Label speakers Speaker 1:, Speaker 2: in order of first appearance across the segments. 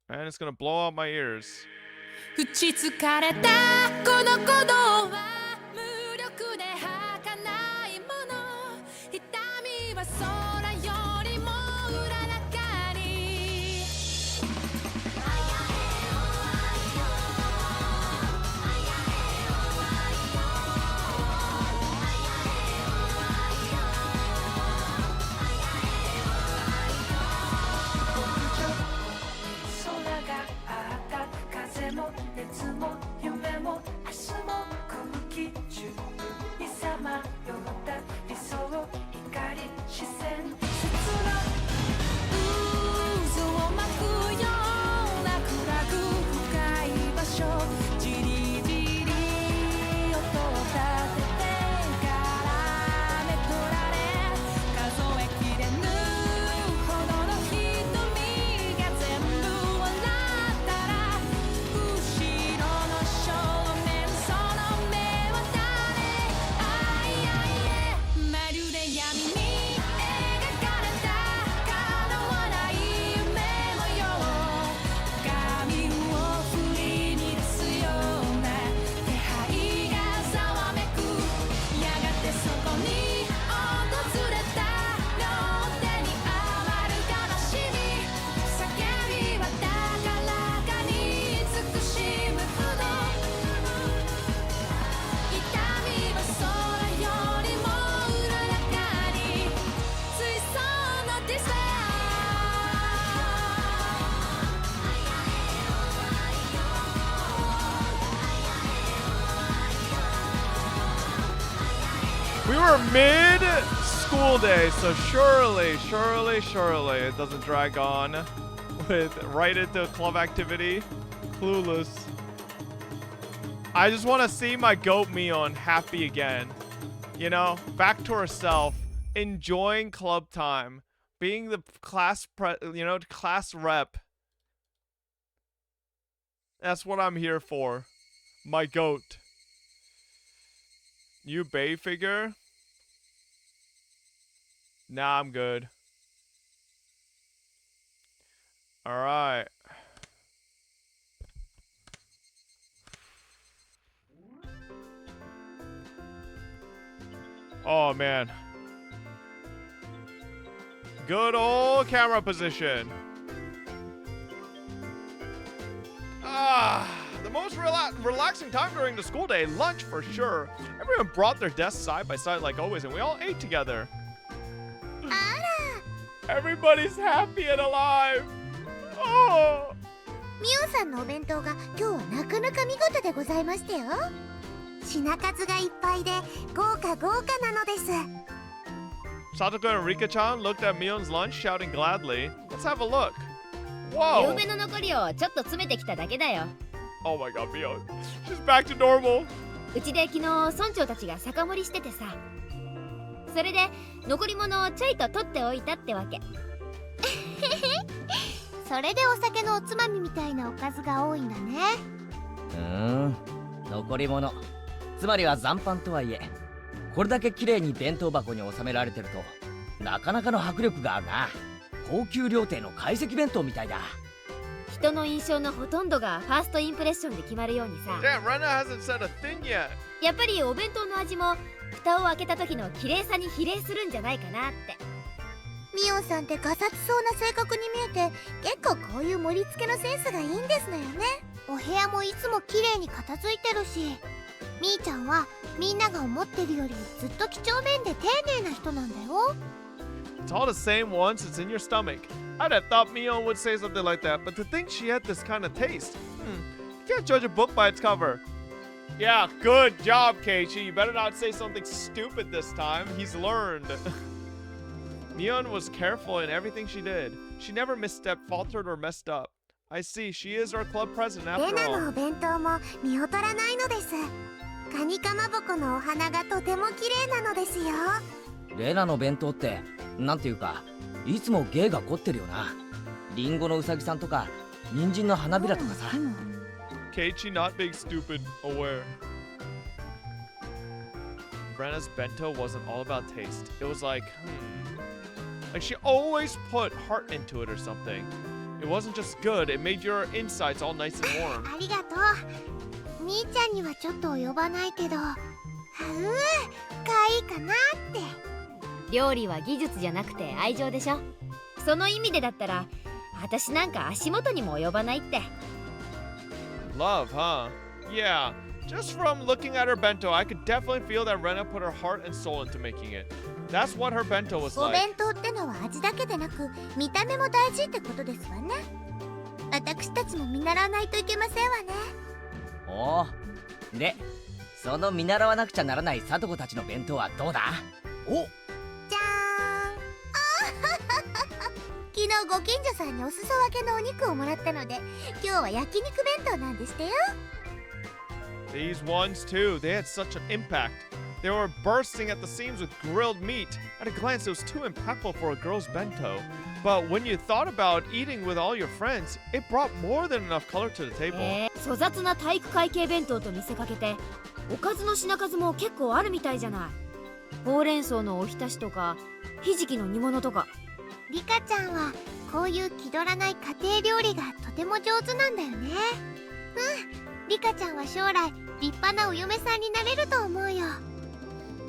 Speaker 1: And it's gonna blow out my ears.
Speaker 2: 打ちつかれたこの鼓動は無力で儚いもの痛みは空よりもうららかに空があった風も熱も夢も明日も空気中にさまよった理想怒り視線切な渦を巻くような暗く深い場所じりじり音を立ててからめとられ数えきれぬほどの瞳が全部笑ったら後ろの正面その目は誰あいあいえまるで闇に描かれた叶わない夢模様髪を振り乱すような気配がざわめくやがてそこに訪れた両手に余る悲しみ叫びは高らかに慈しむほど痛みは空よりもうららかに水槽のディスタ
Speaker 1: We were mid school day, so surely it doesn't drag on with right into club activity. Clueless. I just want to see my goat Mion happy again. You know, back to herself, enjoying club time, being the class class rep. That's what I'm here for. My goat. You Bay figure? Nah, I'm good. Alright. Oh, man. Good old camera position. The most relaxing time during the school day. Lunch for sure. Everyone brought their desks side by side like always, and we all ate together. Everybody's happy and alive. Oh.
Speaker 3: ミオさんのお弁当が今日はなかなか見事でございましたよ。品数がいっぱいで豪華なのです。
Speaker 1: Satoko and Rika-chan looked at Mion's lunch, shouting gladly. Let's have a look. Whoa.
Speaker 4: 夕べの残りをちょっと詰めてきただけだよ。
Speaker 1: Oh my god, Mion. She's back to normal.
Speaker 4: うちで昨日村長たちが酒盛りしててさ。それで残り物をちょいと取っておいたってわけ。
Speaker 3: それでお酒のおつまみみたいなおかずが多いんだね。
Speaker 5: 残り物。つまりは残飯とはいえ、これだけ綺麗に弁当箱に収められてるとなかなかの迫力があるな。高級料亭の懐石弁当みたいだ。
Speaker 4: 人の印象のほとんどがファーストインプレッションで決まるようにさ。
Speaker 1: Damn, Rena hasn't said a thing yet.
Speaker 4: やっぱりお弁当の味も蓋を開けた時の綺麗さに比例するんじゃないかなって。
Speaker 3: ミオさんってガサツそうな性格に見えて、結構こういう盛り付けのセンスがいいんですのよね。お部屋もいつも綺麗に片付いてるし、みーちゃんはみんなが思ってるよりずっと几帳面で丁寧な人なんだよ。
Speaker 1: It's all the same once it's in your stomach. I'd have thought Mion would say something like that, but to think she had this kind of taste. You can't judge a book by its cover. Yeah, good job, Keiichi. You better not say something stupid this time. He's learned. Mion was careful in everything she did. She never misstepped, faltered, or messed up. I see, she is our club president
Speaker 3: レ
Speaker 1: after
Speaker 3: ナの
Speaker 1: all.
Speaker 3: お弁当も見劣らないのです。カニかまぼこのお花がとても綺麗なのですよ。
Speaker 5: レナの弁当ってなんていうか、いつも芸が凝ってるよな。リンゴのうさぎさんとか人参の花びらとかさ。
Speaker 1: Keiichi not being stupid, aware. Brenna's bento wasn't all about taste. It was like she always put heart into it or something. It It wasn't just good, it made your insides all nice and warm.
Speaker 3: ありがとう。みーちゃんにはちょっと及ばないけど、かわいいかなって。
Speaker 4: 料理は技術じゃなくて愛情でしょ。その意味でだったら私なんか足元にも及ばないって。
Speaker 1: Love, huh? Yeah, just from looking at her bento, I could definitely feel that Rena put her heart and soul into making it. That's what her bento was
Speaker 3: お
Speaker 1: like.
Speaker 3: 弁当ってのは味だけでなく見た目も大事ってことですわね。私たちも見習わないといけませんわね。
Speaker 5: おお。で、その見習わなくちゃならない聡子たちの弁当はどうだ？お、
Speaker 3: じゃーん。昨日ご近所さんにお裾分けのお肉をもらったので、今日は焼肉弁当なんですってよ。
Speaker 1: These ones too, they had such an impact. They were bursting at the seams with grilled meat. At a glance, it was too impactful for a girl's bento. But when you thought about eating with all your friends, it brought more than enough color to the table.
Speaker 4: 粗雑な体育会系弁当と見せかけておかずの品数も結構あるみたいじゃない。ほうれん草のおひたしとかひじきの煮物とか。
Speaker 3: リカちゃんはこういう気取らない家庭料理がとても上手なんだよね。リカちゃんは将来立派なお嫁さんになれると思うよ。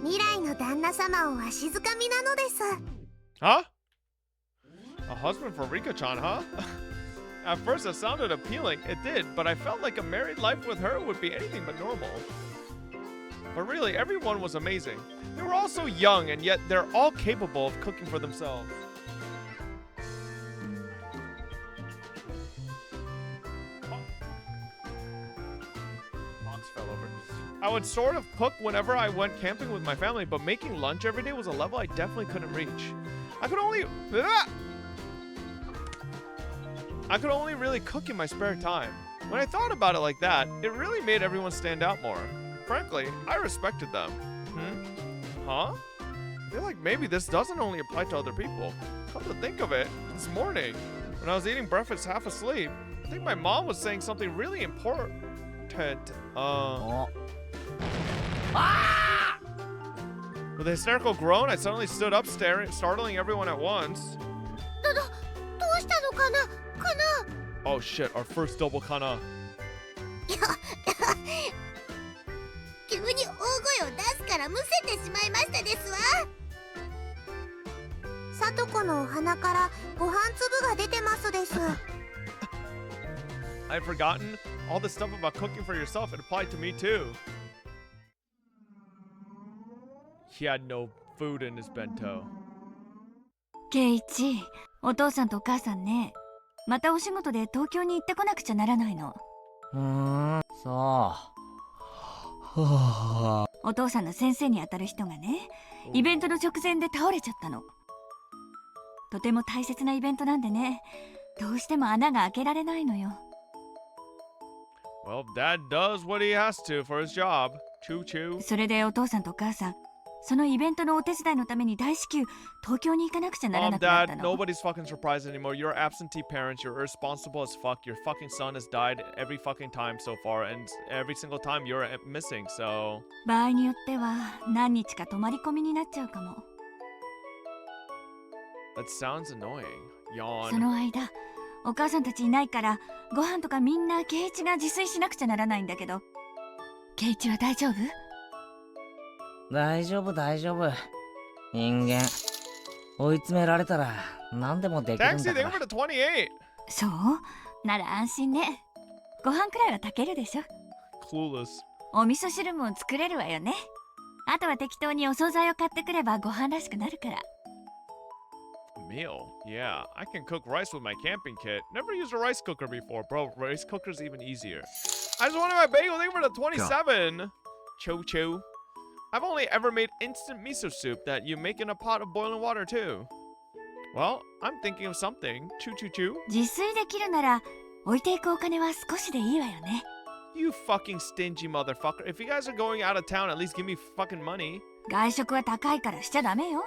Speaker 3: 未来の旦那様をわしづかみなのです。
Speaker 1: Huh? A husband for Rika-chan, huh? At first it sounded appealing, it did, but I felt like a married life with her would be anything but normal. But really, everyone was amazing. They were all so young, and yet they're all capable of cooking for themselves. Box fell over. I would sort of cook whenever I went camping with my family, but making lunch every day was a level I definitely couldn't reach. I could only really cook in my spare time. When I thought about it like that, it really made everyone stand out more. Frankly, I respected them. Huh? I feel like maybe this doesn't only apply to other people. Come to think of it, this morning, when I was eating breakfast half asleep, I think my mom was saying something really important. With a hysterical groan, I suddenly stood up, startling everyone at once.
Speaker 3: どうしたのかなかな。
Speaker 1: Oh shit, our first double kana.
Speaker 3: 急に大声を出すからむせてしまいましたですわ。さとこのお鼻からご飯粒が出てますです。
Speaker 1: I'd forgotten all the stuff about cooking for yourself. It applied to me too. He had no food in his bento.
Speaker 6: ケイチ、お父さんとお母さんね、またお仕事で東京に行ってこなくちゃならないの。
Speaker 5: そう。
Speaker 6: お父さんの先生にあたる人がね、イベントの直前で倒れちゃったの。とても大切なイベントなんでね、どうしても穴が開けられないのよ。
Speaker 1: Well, Dad does what he has to for his job. Choo choo.
Speaker 6: それでお父さんとお母さん、そのイベントのお手伝いのために大至急東京に行かなくちゃならなくなった
Speaker 1: Dad,
Speaker 6: の。
Speaker 1: nobody's fucking surprised anymore. You're absentee parents. You're irresponsible as fuck. Your fucking son has died every fucking time so far, and every single time you're missing, so...
Speaker 6: 場合によっては何日か泊まり込みになっちゃうかも。
Speaker 1: That sounds annoying. Yawn.
Speaker 6: その間、お母さんたちいないからご飯とかみんなケイイチが自炊しなくちゃならないんだけど、ケイイチは大丈夫？
Speaker 5: 大丈夫大丈夫。人間追い詰められたら何でもできるん
Speaker 1: Taxi,
Speaker 5: だか
Speaker 1: they
Speaker 5: ら。
Speaker 1: were to 28.
Speaker 6: そう？なら安心ね。ご飯くらいは炊けるでしょ。
Speaker 1: Clueless.
Speaker 6: お味噌汁も作れるわよね。あとは適当にお惣菜を買ってくればご飯らしくなるから。
Speaker 1: A meal? Yeah, I can cook rice with my camping kit. Never used a rice cooker before, bro. Rice cooker's even easier. I just wanted my bagel. They were to 27. Cho cho. I've only ever made instant miso soup that you make in a pot of boiling water too. Well, I'm thinking of something. Choo choo choo.
Speaker 6: 自炊できるなら置いていくお金は少しでいいわよね。
Speaker 1: You fucking stingy motherfucker. If you guys are going out of town, at least give me fucking money.
Speaker 6: 外食は高いからしちゃダメよ。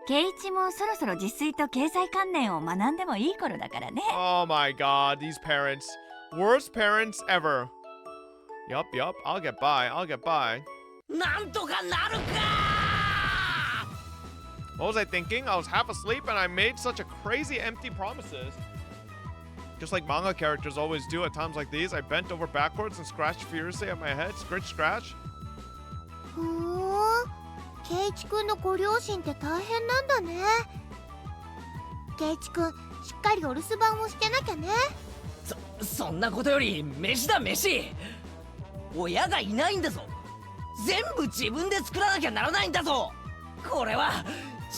Speaker 6: ケイイチもそろそろ自炊と経済観念を学んでもいい頃だからね。
Speaker 1: Oh my god, these parents. Worst parents ever. Yup, I'll get by.
Speaker 5: なんとかなるか。
Speaker 1: What was I thinking? I was half asleep and I made such a crazy empty promises. Just like manga characters always do at times like these, I bent over backwards and scratched furiously at my head. Scratch, scratch.
Speaker 3: ふーん、ケイチくんのご両親って大変なんだね。ケイチくん、しっかりお留守番をしてなきゃね。
Speaker 5: そんなことより飯だ飯。親がいないんだぞ。全部自分で作らなきゃならないんだぞ。これは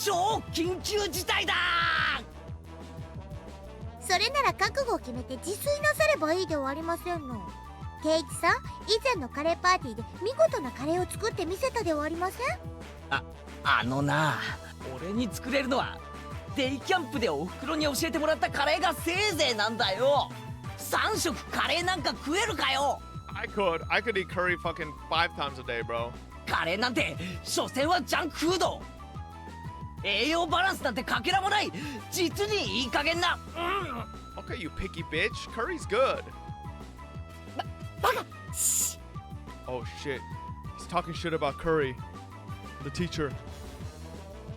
Speaker 5: 超緊急事態だ。
Speaker 3: それなら覚悟を決めて自炊なさればいいではありませんの。ケイチさん、以前のカレーパーティーで見事なカレーを作ってみせたではありません？
Speaker 5: あのな、俺に作れるのはデイキャンプでおふくろに教えてもらったカレーがせいぜいなんだよ。3食カレーなんか食えるかよ。
Speaker 1: I could eat curry fucking 5 times a day, bro.
Speaker 5: カレーなんて所詮はジャンクフード。栄養バランスなんてかけらもない。実にいい加減な。
Speaker 1: Okay, you picky bitch. Curry's good.
Speaker 5: バカ。シ
Speaker 1: Oh shit. He's talking shit about Curry. The teacher.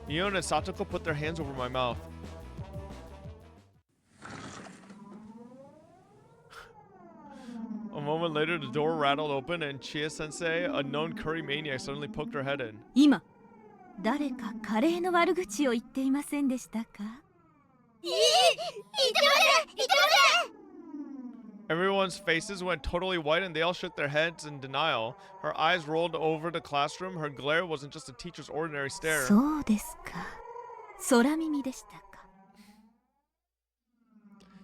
Speaker 1: Mion and Satoko put their hands over my mouth. A moment later, the door rattled open and Chia-sensei, a known curry maniac, suddenly poked her head in.
Speaker 6: 今誰かカレーの悪口を言っていませんでしたか？
Speaker 3: 言ってません。
Speaker 1: Everyone's faces went totally white and they all shook their heads in denial. Her eyes rolled over the classroom. Her glare wasn't just a teacher's ordinary stare.
Speaker 6: そうですか。空耳でしたか。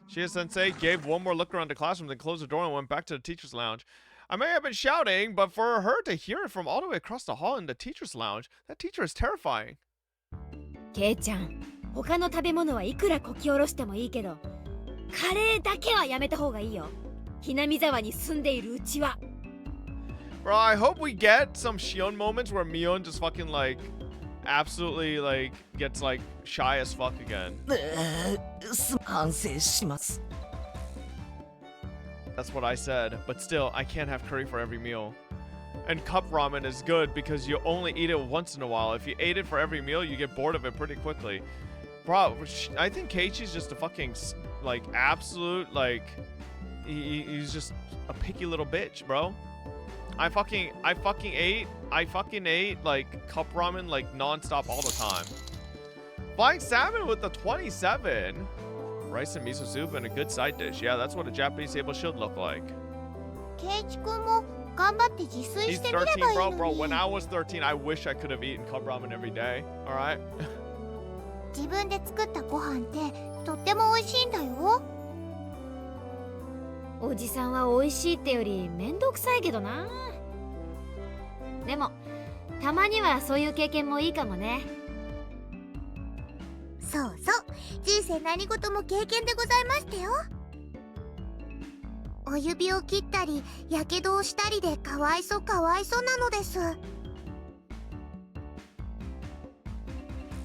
Speaker 1: Chia-sensei gave one more look around the classroom, then closed the door and went back to the teacher's lounge. I may have been shouting, but for her to hear it from all the way across the hall in the teacher's lounge, that teacher is terrifying.
Speaker 4: ケイちゃん、他の食べ物はいくらこき下ろしてもいいけど、カレーだけはやめた方がいいよ。ひなみ沢に住んでいるうちは。
Speaker 1: Bro, I hope we get some Shion moments where Mion just fucking like absolutely like gets like shy as fuck again.
Speaker 5: 反省します。
Speaker 1: That's what I said, but still, I can't have curry for every meal. And cup ramen is good because you only eat it once in a while. If you ate it for every meal, you get bored of it pretty quickly. Bro, I think Keiichi's just a fucking like absolute like he's just a picky little bitch, bro. I fucking ate like cup ramen like non-stop all the time. Flying salmon with the 27. Rice and miso soup and a good side dish. Yeah, that's what a Japanese table should look like.
Speaker 3: ケイチくんも頑張って自炊
Speaker 1: He's
Speaker 3: してみればいい
Speaker 1: 13,
Speaker 3: の
Speaker 1: bro.
Speaker 3: に。
Speaker 1: When I was 13, I wish I could have eaten cup ramen every day. All right.
Speaker 3: 自分で作ったご飯ってとっても美味しいんだよ。
Speaker 4: おじさんは美味しいってよりめんどくさいけどな。でもたまにはそういう経験もいいかもね。
Speaker 3: そうそう、人生何事も経験でございましたよ。お指を切ったりやけどをしたりでかわいそうなのです。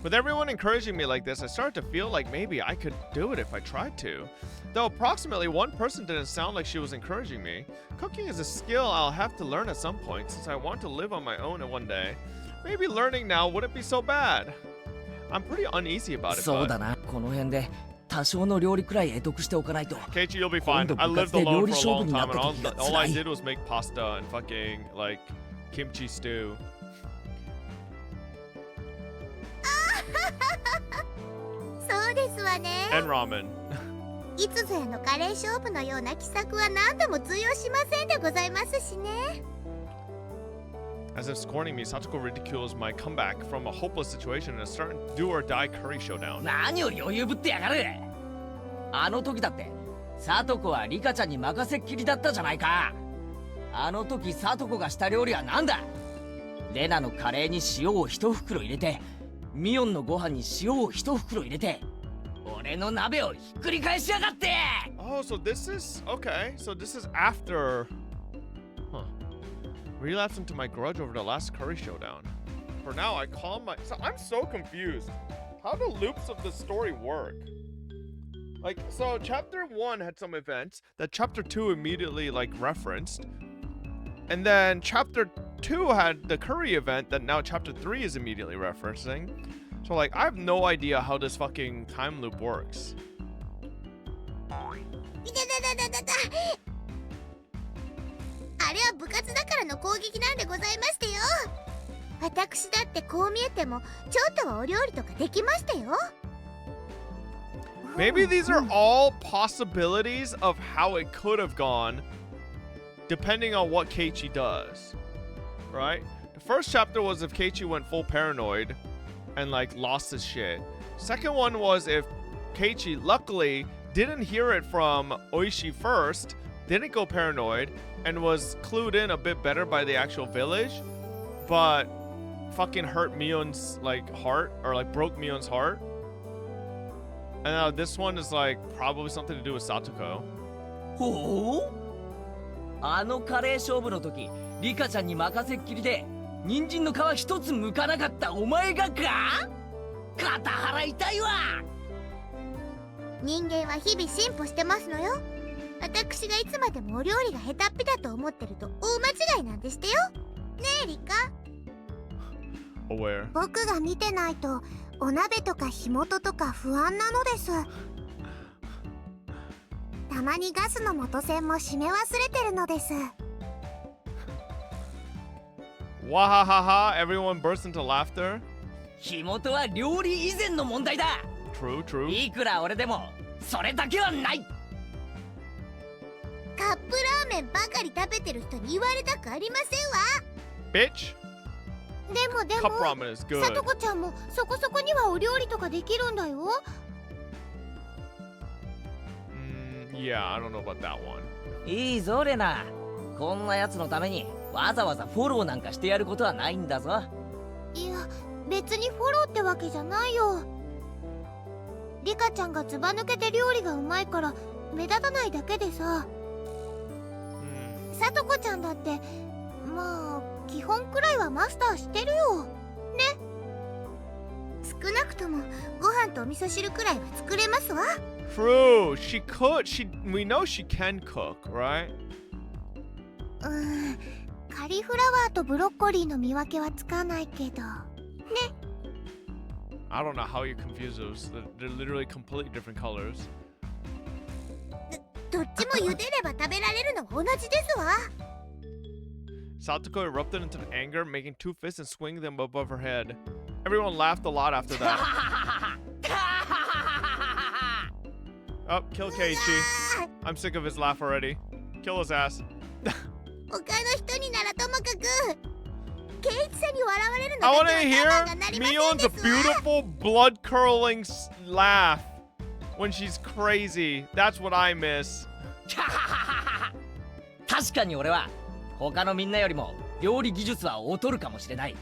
Speaker 1: With everyone encouraging me like this, I started to feel like maybe I could do it if I tried to. Though approximately one person didn't sound like she was encouraging me. Cooking is a skill I'll have to learn at some point since I want to live on my own one day. Maybe learning now wouldn't be so bad. I'm pretty uneasy about it.
Speaker 5: そうだな。この辺で多少の料理くらい得得しておかないと。
Speaker 1: Keiichi, you'll be fine. I lived alone for a long time and all I did was make pasta and fucking like kimchi stew.
Speaker 3: そうですわね。
Speaker 1: And ramen.
Speaker 3: いつぞやのカレー勝負のような奇策は何度も通用しませんでございますしね。
Speaker 1: As if scorning me, Satoko ridicules my comeback from a hopeless situation in a certain do-or-die curry showdown.
Speaker 5: 何を余裕ぶってやがる。あの時だってサトコはリカちゃんに任せっきりだったじゃないか。あの時サトコがした料理は何だ。レナのカレーに塩を一袋入れて、ミオンのご飯に塩を一袋入れて、俺の鍋をひっくり返しやがって。
Speaker 1: Oh, so this is okay. So this is after, huh? Relapse into my grudge over the last curry showdown. For now, I calm my. So I'm so confused. How do loops of the story work? Like, so chapter 1 had some events that chapter 2 immediately like referenced, and then chapter 2 had the curry event that now chapter 3 is immediately referencing. So like, I have no idea how this fucking time loop works.
Speaker 3: いたたたたたた。あれは部活だからの攻撃なんでございましてよ。私だってこう見えてもちょっとはお料理とかできましたよ。
Speaker 1: Maybe these are all possibilities of how it could have gone, depending on what Keiichi does, right? The first chapter was if Keiichi went full paranoid and like lost his shit. Second one was if Keiichi luckily didn't hear it from Oishi first, didn't go paranoid, and was clued in a bit better by the actual village, but fucking hurt Mion's like heart, or like broke Mion's heart. And now this one is like probably something to do with Satoko.
Speaker 5: ほう、あのカレー勝負の時リカちゃんに任せっきりで人参の皮一つ剥かなかったお前がか。肩払いたいわ。
Speaker 3: 人間は日々進歩してますのよ。私がいつまでもお料理が下手っぴだと思ってると大間違いなんでしてよ。ねえリカ。
Speaker 1: Aware.
Speaker 3: 僕が見てないとお鍋とか火元とか不安なのです。たまにガスの元栓も閉め忘れてるのです。
Speaker 1: Wahahaha, everyone burst into laughter.
Speaker 5: 火元は料理以前の問題だ。
Speaker 1: True, true.
Speaker 5: いくら俺でもそれだけはない。
Speaker 3: カップラーメンばかり食べてる人に言われたくありませんわ。
Speaker 1: Bitch.
Speaker 3: でも
Speaker 1: Cup ramen is good.
Speaker 3: さとこちゃんもそこそこにはお料理とかできるんだよ。
Speaker 1: Yeah, I don't know about that one.
Speaker 5: いいぞレナ。こんなやつのためにわざわざフォローなんかしてやることはないんだぞ。
Speaker 3: いや別にフォローってわけじゃないよ。リカちゃんがずば抜けて料理がうまいから目立たないだけでさ。さとこちゃんだってまあ基本くらいはマスターしてるよね。少なくともご飯とお味噌汁くらいは作れますわ。
Speaker 1: True. She could. We know she can cook, right?
Speaker 3: カリフラワーとブロッコリーの見分けはつかないけどね。
Speaker 1: I don't know how you confuse those. They're literally completely different colors.
Speaker 3: どっちも茹でれば食べられるのは同じですわ。
Speaker 1: Satoko erupted into anger, making two fists and swinging them above her head. Everyone laughed a lot after that. Oh, kill Keiichi. I'm sick of his laugh already. Kill his ass.
Speaker 3: 他の人にならともかくケイチさんに笑われるの
Speaker 1: I
Speaker 3: だ
Speaker 1: want
Speaker 3: け
Speaker 1: to
Speaker 3: は
Speaker 1: hear
Speaker 3: 我慢がなりません
Speaker 1: Mion's
Speaker 3: ですわ。
Speaker 1: beautiful blood-curling laugh when she's crazy. That's what I miss.
Speaker 5: 確かに俺は他のみんなよりも料理技術は劣るかもしれない。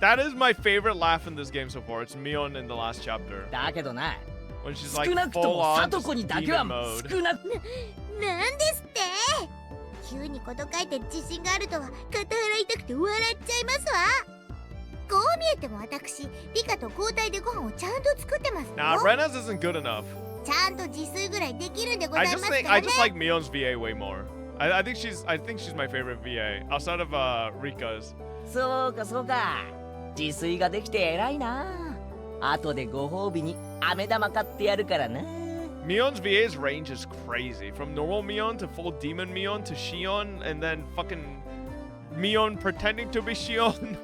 Speaker 1: That is my favorite laugh in this game so far. It's Mion in the last chapter.
Speaker 5: だけどな、
Speaker 1: When she's
Speaker 5: 少
Speaker 1: like
Speaker 5: なくとも
Speaker 1: full
Speaker 5: サ
Speaker 1: on
Speaker 5: トコにだけは
Speaker 1: demon mode.
Speaker 5: 少なく。
Speaker 3: なんですって急にこと書いて自信があるとは肩払いたくて笑っちゃいますわ。こう見えても私リカと交代でご飯をちゃんと作ってますよ。
Speaker 1: Nah, Rena's isn't good enough.
Speaker 3: ちゃんと自炊ぐらいできるんでござ
Speaker 1: I
Speaker 3: いま
Speaker 1: just
Speaker 3: す
Speaker 1: think
Speaker 3: か
Speaker 1: I
Speaker 3: らね。
Speaker 1: just like Mion's VA way more. I think she's my favorite VA outside of Rika's.
Speaker 5: そうかそうか、自炊ができて偉いな。後でご褒美に飴玉買ってやるからな。
Speaker 1: Mion's VA's range is crazy. From normal Mion to full demon Mion to Shion and then fucking Mion pretending to be Shion.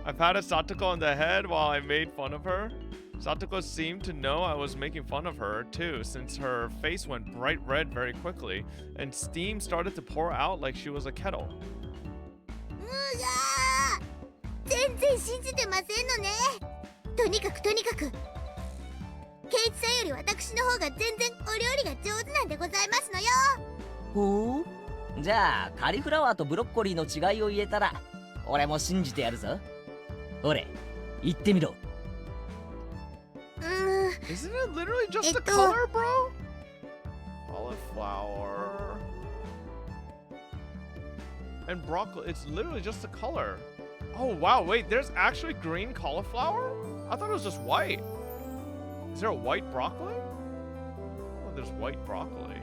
Speaker 1: I've had a Satoko on the head while I made fun of her. Satoko seemed to know I was making fun of her too, since her face went bright red very quickly and steam started to pour out like she was a kettle.
Speaker 3: うがー全然信じてませんのね。とにかくケイチさんより私の方が全然お料理が上手なんでございますのよ。
Speaker 5: ほう、じゃあカリフラワーとブロッコリーの違いを言えたら俺も信じてやるぞ。俺言ってみろ。
Speaker 1: Isn't it literally just the color, bro? Cauliflower and broccoli. It's literally just the color. Oh wow, wait, there's actually green cauliflower? I thought it was just white. Is there a white broccoli? Oh, there's white broccoli.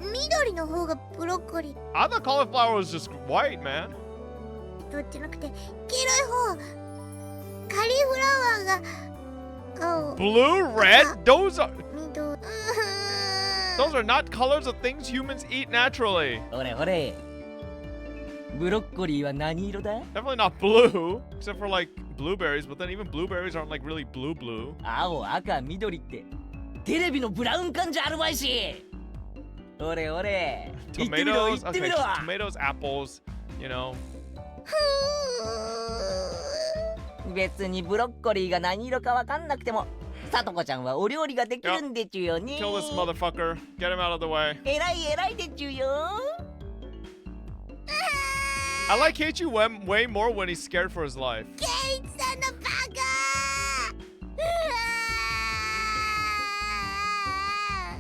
Speaker 3: 緑の方がブロッコリー。
Speaker 1: I thought cauliflower was just white, man.
Speaker 3: どっちなくて黄色い方。カリフラワーが青。
Speaker 1: Blue, red? Those are...
Speaker 3: 緑。
Speaker 1: Those are not colors of things humans eat naturally.
Speaker 5: ほれほれ。ブロッコリーは何色だ？
Speaker 1: Definitely not blue, except for like blueberries, but then even blueberries aren't like really blue.
Speaker 5: 青、赤、緑ってテレビのブラウン管じゃあるまいし。ほれほれ。言ってみろ、言
Speaker 1: Tomatoes,
Speaker 5: ってみ
Speaker 1: okay,
Speaker 5: ろ。
Speaker 1: tomatoes, apples, you know.
Speaker 5: 別にブロッコリーが何色かわかんなくても、さとこちゃんはお料理ができるんでちゅよね。
Speaker 1: Kill this motherfucker. Get him out of the way.
Speaker 5: えらいえらいでちゅよ。
Speaker 1: I like Keiichi way more when he's scared for his life.
Speaker 3: ケイチさんのバカ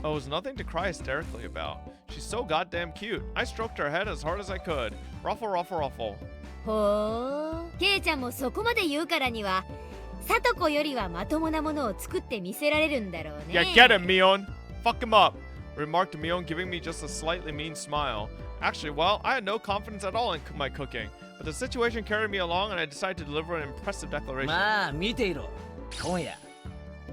Speaker 1: Oh, it was nothing to cry hysterically about. She's so goddamn cute. I stroked her head as hard as I could. Ruffle, ruffle, ruffle.
Speaker 4: ほー、ケイちゃんもそこまで言うからにはサトコよりはまともなものを作って見せられるんだろうね。
Speaker 1: Yeah, get him, Mion. Fuck him up. Remarked Mion, giving me just a slightly mean smile. Actually, well, I had no confidence at all in my cooking, but the situation carried me along and I decided to deliver an impressive declaration.
Speaker 5: まあ見ていろ。今夜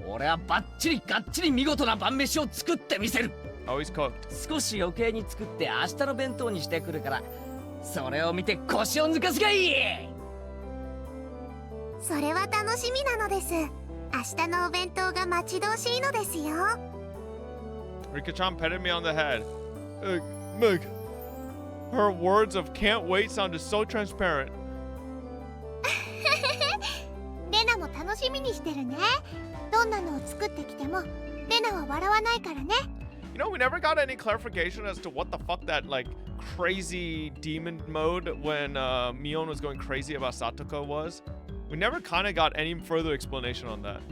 Speaker 5: 俺はバッチリガッチリ見事な晩飯を作ってみせる。
Speaker 1: Always cooked.
Speaker 5: 少し余計に作って明日の弁当にしてくるから、それを見て腰を抜かすがいい。
Speaker 3: それは楽しみなのです。明日のお弁当が待ち遠しいのですよ。
Speaker 1: Rika-chan petted me on the head. Meg, her words of can't wait sounded so transparent.
Speaker 3: レナも楽しみにしてるね。どんなのを作ってきてもレナは笑わないからね。
Speaker 1: You know, we never got any clarification as to what the fuck that, like, crazy demon mode when Mion was going crazy about Satoko was. We never kind of got any further explanation on that.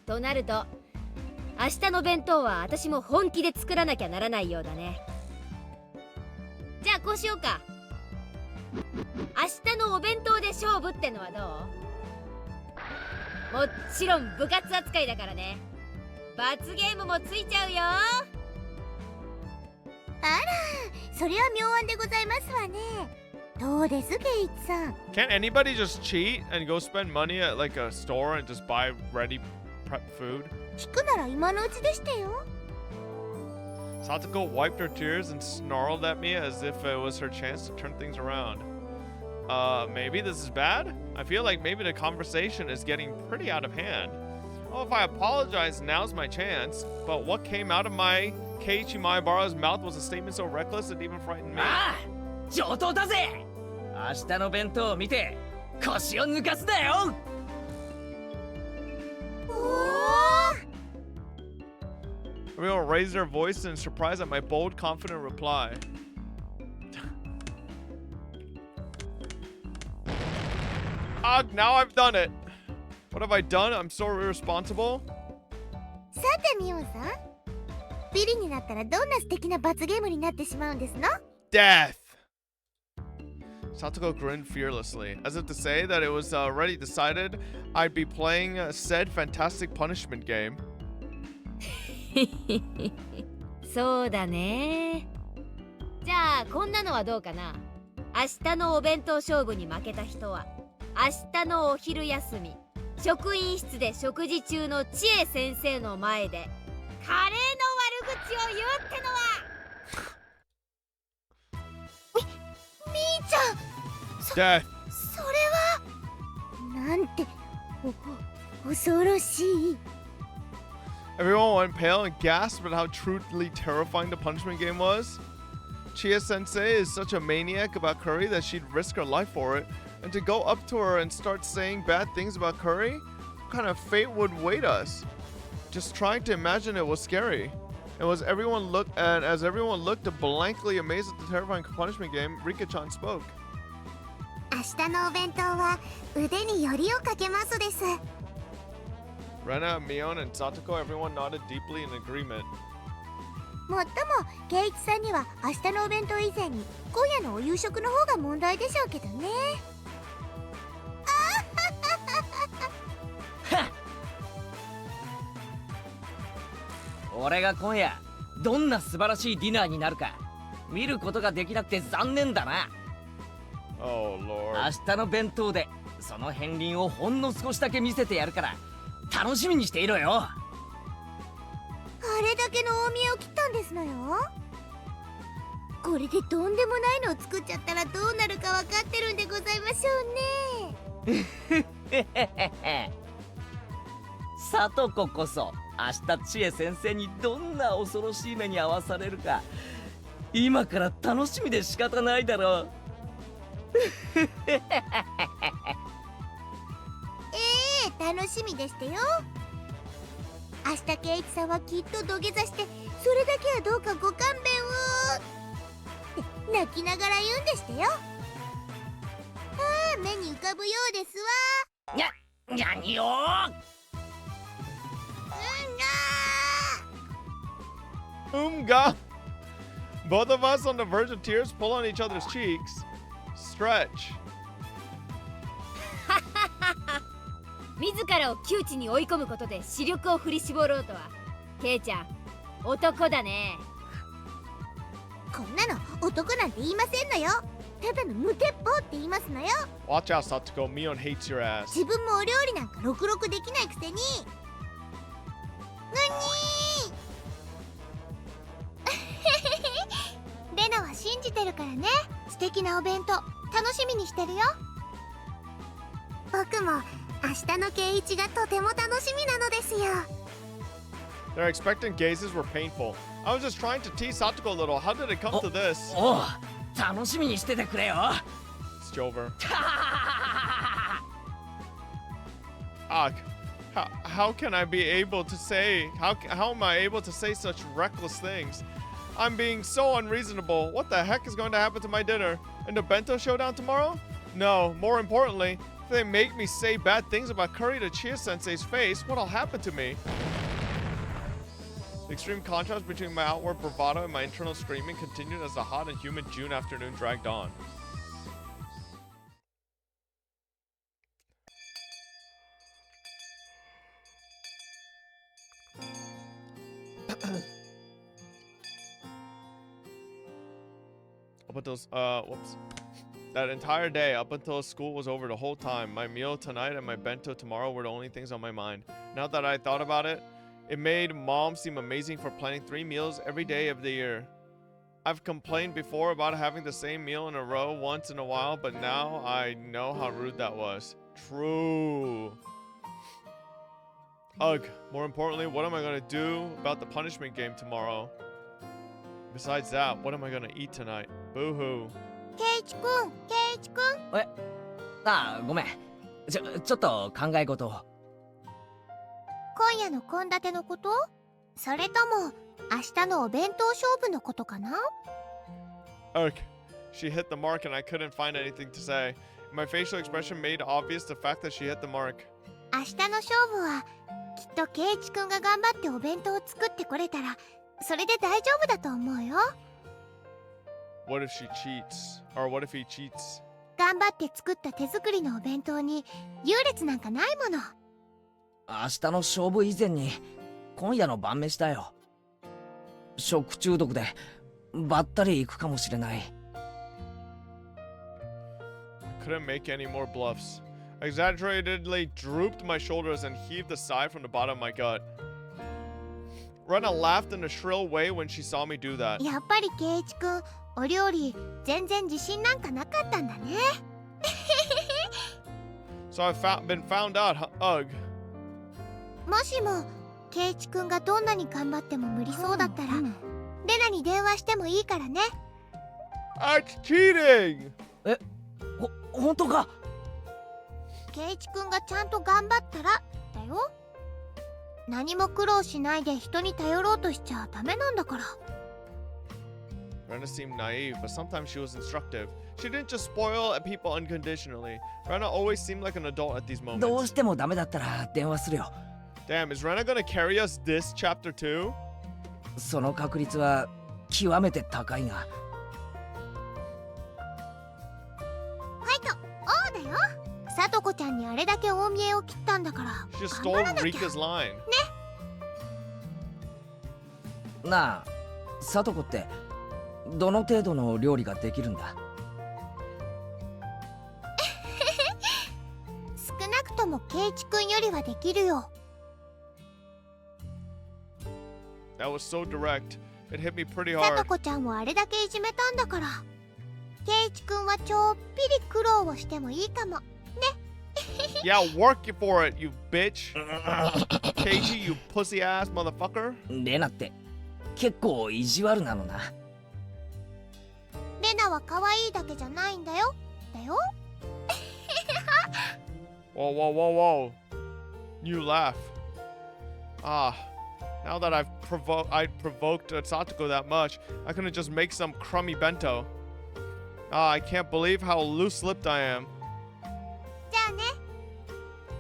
Speaker 4: となると明日の弁当は私も本気で作らなきゃならないようだね。じゃあこうしようか。明日のお弁当で勝負ってのはどう？もちろん部活扱いだからね。罰ゲームもついちゃうよ。
Speaker 3: あら、それは妙案でございますわね。どうですケイチさん。
Speaker 1: Can't anybody just cheat and go spend money at, like, a store and just buy ready prep food?
Speaker 3: 聞くなら今のうちでしてよ。
Speaker 1: Satoko wiped her tears and snarled at me as if it was her chance to turn things around. Maybe this is bad? I feel like maybe the conversation is getting pretty out of hand. Oh, if I apologize, now's my chance. But what came out of my Keiichi Maebara's mouth was a statement so reckless it even frightened me.
Speaker 5: ああ、上等だぜ。明日の弁当を見て腰を抜かすだよ。
Speaker 1: Everyone raised their voice in surprise at my bold, confident reply. Now I've done it. What have I done? I'm so irresponsible.
Speaker 3: さてミオさん、ビリになったらどんな素敵な罰ゲームになってしまうんですの？
Speaker 1: Death! Satoko grinned fearlessly, as if to say that it was already decided I'd be playing said fantastic punishment game.
Speaker 4: そうだね。じゃあこんなのはどうかな。明日のお弁当勝負に負けた人は明日のお昼休み職員室で食事中の千恵先生の前でカレーの悪口を言うってのは。
Speaker 3: みーちゃん、
Speaker 1: Death!
Speaker 3: それはなんて恐ろしい。
Speaker 1: Everyone went pale and gasped at how truly terrifying the punishment game was. Chia-sensei is such a maniac about curry that she'd risk her life for it. And to go up to her and start saying bad things about curry? What kind of fate would wait us? Just trying to imagine it was scary. And as everyone looked blankly amazed at the terrifying punishment game, Rika-chan spoke.
Speaker 3: 明日のお弁当は腕によりをかけますです。
Speaker 1: Rena, Mion, and Satoko, everyone nodded deeply in agreement.
Speaker 3: もっともケイチさんには明日のお弁当以前に今夜のお夕食の方が問題でしょうけどね。
Speaker 5: 俺が今夜どんな素晴らしいディナーになるか見ることができなくて残念だな。
Speaker 1: Oh,
Speaker 5: 明
Speaker 1: Lord.
Speaker 5: 日の弁当でその片鱗をほんの少しだけ見せてやるから楽しみにしていろよ。
Speaker 3: ああれだけの大見えを切ったんですのよ。これでとんでもないのを作っちゃったらどうなるか分かってるんでございましょうね。
Speaker 5: サトコこそ明日知恵先生にどんな恐ろしい目に遭わされるか今から楽しみで仕方ないだろう。
Speaker 3: 楽しみでしてよ。明日圭一さんはきっと土下座してそれだけはどうかご勘弁をって泣きながら言うんでしてよ。目に浮かぶようですわ。
Speaker 5: 何を
Speaker 1: Umga! Both of us on the verge of tears pull on each other's cheeks. Stretch.
Speaker 4: 自らを窮地に追い込むことで視力を振り絞ろうとはケイちゃん男だね。
Speaker 3: こんなの男なんて言いませんのよ。ただの無鉄砲って言いますのよ。
Speaker 1: Watch out, Satoko. Mion hates your ass.
Speaker 3: 自分もお料理なんかろくろくできないくせに。レナは信じてるからね。素敵なお弁当楽しみにしてるよ。僕も明日の圭一がとても楽しみなのですよ。
Speaker 1: Their expectant gazes were painful. I was just trying to tease Satoko a little. How did it come to this?
Speaker 5: おう楽しみにしててくれよ。
Speaker 1: It's Jover. Ugh. How can I be able to say? How am I able to say such reckless things? I'm being so unreasonable. What the heck is going to happen to my dinner? In the bento showdown tomorrow? No, more importantly, if they make me say bad things about Curry to Chia-sensei's face, what'll happen to me? The extreme contrast between my outward bravado and my internal screaming continued as the hot and humid June afternoon dragged on. Up until, whoops. That entire day, up until school was over the whole time, my meal tonight and my bento tomorrow were the only things on my mind. Now that I thought about it, it made mom seem amazing for planning 3 meals every day of the year. I've complained before about having the same meal in a row once in a while, but now I know how rude that was. True. Ugh, more importantly, what am I gonna do about the punishment game tomorrow? Besides that, what am I gonna eat tonight? Boo-hoo.
Speaker 3: 圭一くん、圭一くん。
Speaker 5: ああごめんちょっと考え事を。
Speaker 3: 今夜の献立のこと？それとも明日のお弁当勝負のことかな？
Speaker 1: Ugh. She hit the mark and I couldn't find anything to say. My facial expression made obvious the fact that she hit the mark.
Speaker 3: 明日の勝負はきっと圭一くんが頑張ってお弁当を作ってこれたらそれで大丈夫だと思うよ。
Speaker 1: What if she cheats? Or what if he cheats?
Speaker 3: 頑張って作った手作りのお弁当に優劣なんかないもの。
Speaker 5: 明日の勝負以前に今夜の晩飯だよ。食中毒でばったり行くかもしれない。
Speaker 1: I couldn't make any more bluffs. I exaggeratedly drooped my shoulders and heaved a sigh from the bottom of my gut. Rena laughed in a shrill way when she saw me do that.
Speaker 3: やっぱり圭一くんお料理全然自信なんかなかったんだね。
Speaker 1: So I've been found out, ugh.
Speaker 3: もしも圭一くんがどんなに頑張っても無理そうだったら、レナに電話してもいいからね。
Speaker 1: That's cheating!
Speaker 5: 本当か？
Speaker 3: 圭一くんがちゃんと頑張ったらだよ。何も苦労しないで人に頼ろうとしちゃダメなんだから。
Speaker 1: Rena seemed naive, but sometimes she was instructive. She didn't just spoil people unconditionally. Rena always seemed like an adult at these
Speaker 5: どう
Speaker 1: moments.
Speaker 5: してもダメだったら電話するよ。
Speaker 1: Damn, is Rena gonna carry us this chapter too?
Speaker 5: その確率は極めて高いが。
Speaker 3: ファイト王だよ。さとこちゃんにあれだけ大見えを切ったんだから
Speaker 1: She just
Speaker 3: 頑張
Speaker 1: stole
Speaker 3: らなきゃ。
Speaker 1: Rika's line.
Speaker 5: なあ、サトコってどの程度の料理ができるんだ？
Speaker 3: 少なくとも圭一くんよりはできるよ。
Speaker 1: That was so direct. It hit me pretty
Speaker 3: さ
Speaker 1: hard.
Speaker 3: とこちゃんをあれだけいじめたんだから、ケイイチくんはちょっぴり苦労をしてもいいかも。
Speaker 1: Yeah, work for it, you bitch. Keiichi, you pussy ass motherfucker.
Speaker 5: レナって結構意地悪なのな。
Speaker 3: レナは可愛いだけじゃないんだよ。だよ。
Speaker 1: Whoa, whoa, whoa, whoa. You laugh. Ah, now that I'd provoked Satoko that much, I couldn't just make some crummy bento. Ah, I can't believe how loose-lipped I am.
Speaker 3: じゃあね。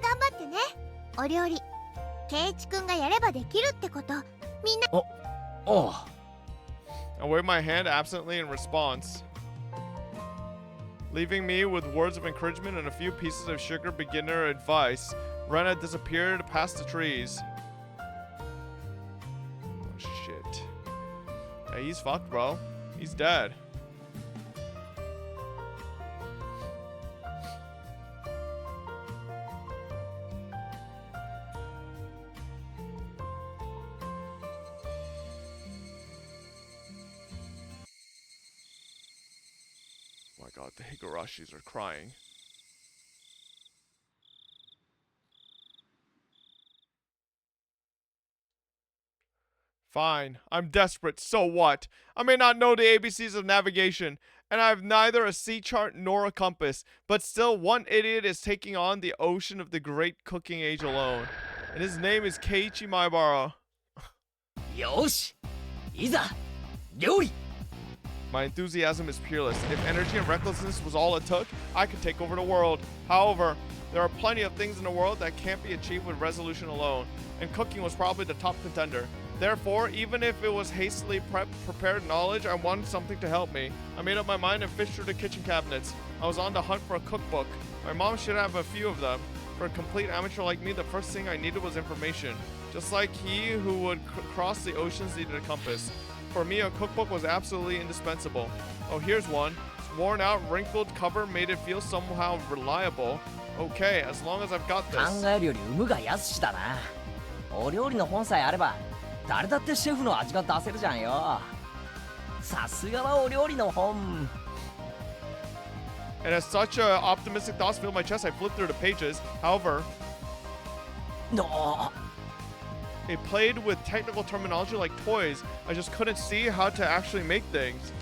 Speaker 3: 頑張ってね。お料理。ケイイチくんがやればできるってこと。みんな。
Speaker 5: おう。
Speaker 1: I waved my hand absently in response, leaving me with words of encouragement and a few pieces of sugar beginner advice. Rena disappeared past the trees. Oh shit. Hey, he's fucked, bro. He's dead. Oh my god, the Higurashis are crying. Fine, I'm desperate, so what? I may not know the ABCs of navigation, and I have neither a sea chart nor a compass, but still one idiot is taking on the ocean of the great cooking age alone. And his name is Keiichi Maibara.
Speaker 5: よし、いざ料理。
Speaker 1: My enthusiasm is peerless. If energy and recklessness was all it took, I could take over the world. However, there are plenty of things in the world that can't be achieved with resolution alone, and cooking was probably the top contender. Therefore, even if it was hastily prepared knowledge, I wanted something to help me. I made up my mind and fished through the kitchen cabinets. I was on the hunt for a cookbook. My mom should have a few of them. For a complete amateur like me, the first thing I needed was information. Just like he who would cross the oceans needed a compass. For me, a cookbook was absolutely indispensable. Oh, here's one. Its worn out, wrinkled cover made it feel somehow reliable. Okay, as long as I've got
Speaker 5: 考
Speaker 1: this.
Speaker 5: えるより産むが安しだな。お料理の本さえあれば誰だってシェフの味が出せるじゃんよ。さすがはお料理の本。
Speaker 1: And as such optimistic thoughts filled my chest, I flipped through the pages. However,
Speaker 5: の
Speaker 1: it played with technical terminology like toys. I just couldn't see how to actually make things.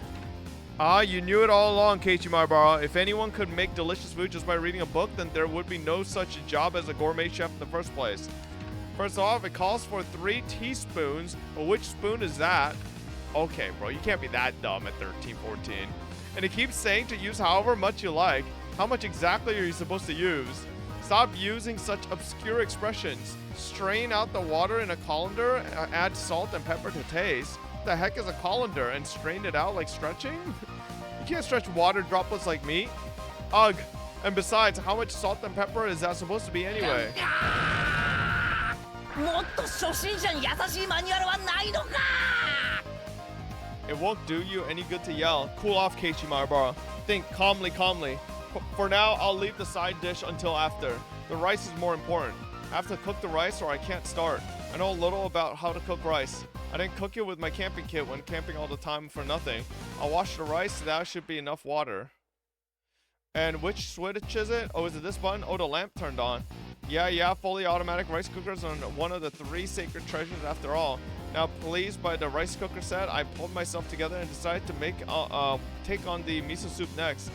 Speaker 1: Ah, you knew it all along, Keiichi Maibara. If anyone could make delicious food just by reading a book, then there would be no such job as a gourmet chef in the first place. First off, it calls for 3 teaspoons. Well, which spoon is that? Okay, bro, you can't be that dumb at 13, 14. And it keeps saying to use however much you like. How much exactly are you supposed to use? Stop using such obscure expressions. Strain out the water in a colander, add salt and pepper to taste. What the heck is a colander? And strain it out like stretching? You can't stretch water droplets like meat. Ugh. And besides, how much salt and pepper is that supposed to be anyway?
Speaker 5: もっと初心者に優しいマニュアルはないのか。
Speaker 1: It won't do you any good to yell. Cool off, Keiichi Maibara. Think calmly, calmly. For now, I'll leave the side dish until after. The rice is more important. I have to cook the rice or I can't start. I know a little about how to cook rice. I didn't cook it with my camping kit when camping all the time for nothing. I'll wash the rice, that should be enough water. And which switch is it? Oh, is it this button? Oh, the lamp turned on. Yeah, fully automatic rice cookers are one of the 3 sacred treasures after all. Now, pleased by the rice cooker set, I pulled myself together and decided to take on the miso soup next.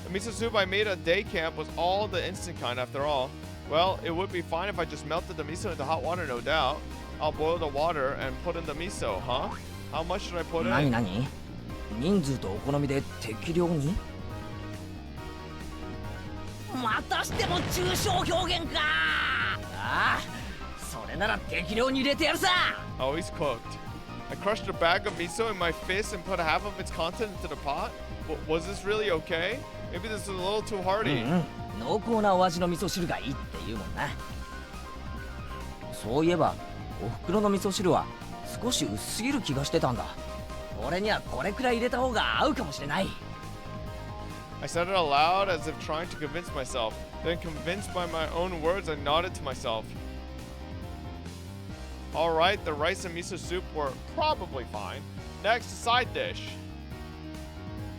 Speaker 1: The miso soup I made at day camp was all the instant kind after all. Well, it would be fine if I just melted the miso into hot water, no doubt. I'll boil the water and put in the miso, huh? How much should I put in?
Speaker 5: 何？人数とお好みで適量に？またしても抽象表現か。ああ、それなら適量に入れてやるさ。
Speaker 1: Oh, he's cooked. I crushed a bag of miso in my fist and put half of its content into the pot. Was this really okay? Maybe this is a little too hearty.
Speaker 5: 濃厚なお味の味噌汁がいいって言うもんな。そういえばお袋の味噌汁は少し薄すぎる気がしてたんだ。俺にはこれくらい入れた方が合うかもしれない。
Speaker 1: I said it aloud as if trying to convince myself. Then, convinced by my own words, I nodded to myself. Alright, the rice and miso soup were probably fine. Next, a side dish.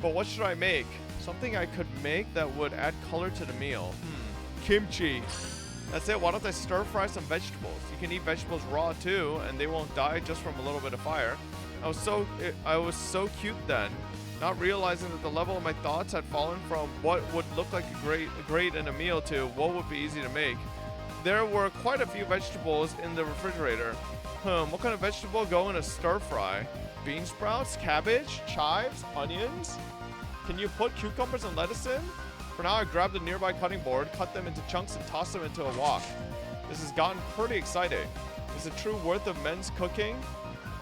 Speaker 1: But what should I make? Something I could make that would add color to the meal. Kimchi. That's it. Why don't I stir fry some vegetables? You can eat vegetables raw too, and they won't die just from a little bit of fire. I was so cute then, not realizing that the level of my thoughts had fallen from what would look like a great in a meal to what would be easy to make. There were quite a few vegetables in the refrigerator. What kind of vegetable go in a stir fry? Bean sprouts, cabbage, chives, onions? Can you put cucumbers and lettuce in? For now, I grabbed a nearby cutting board, cut them into chunks, and tossed them into a wok. This has gotten pretty exciting. Is it true worth of men's cooking?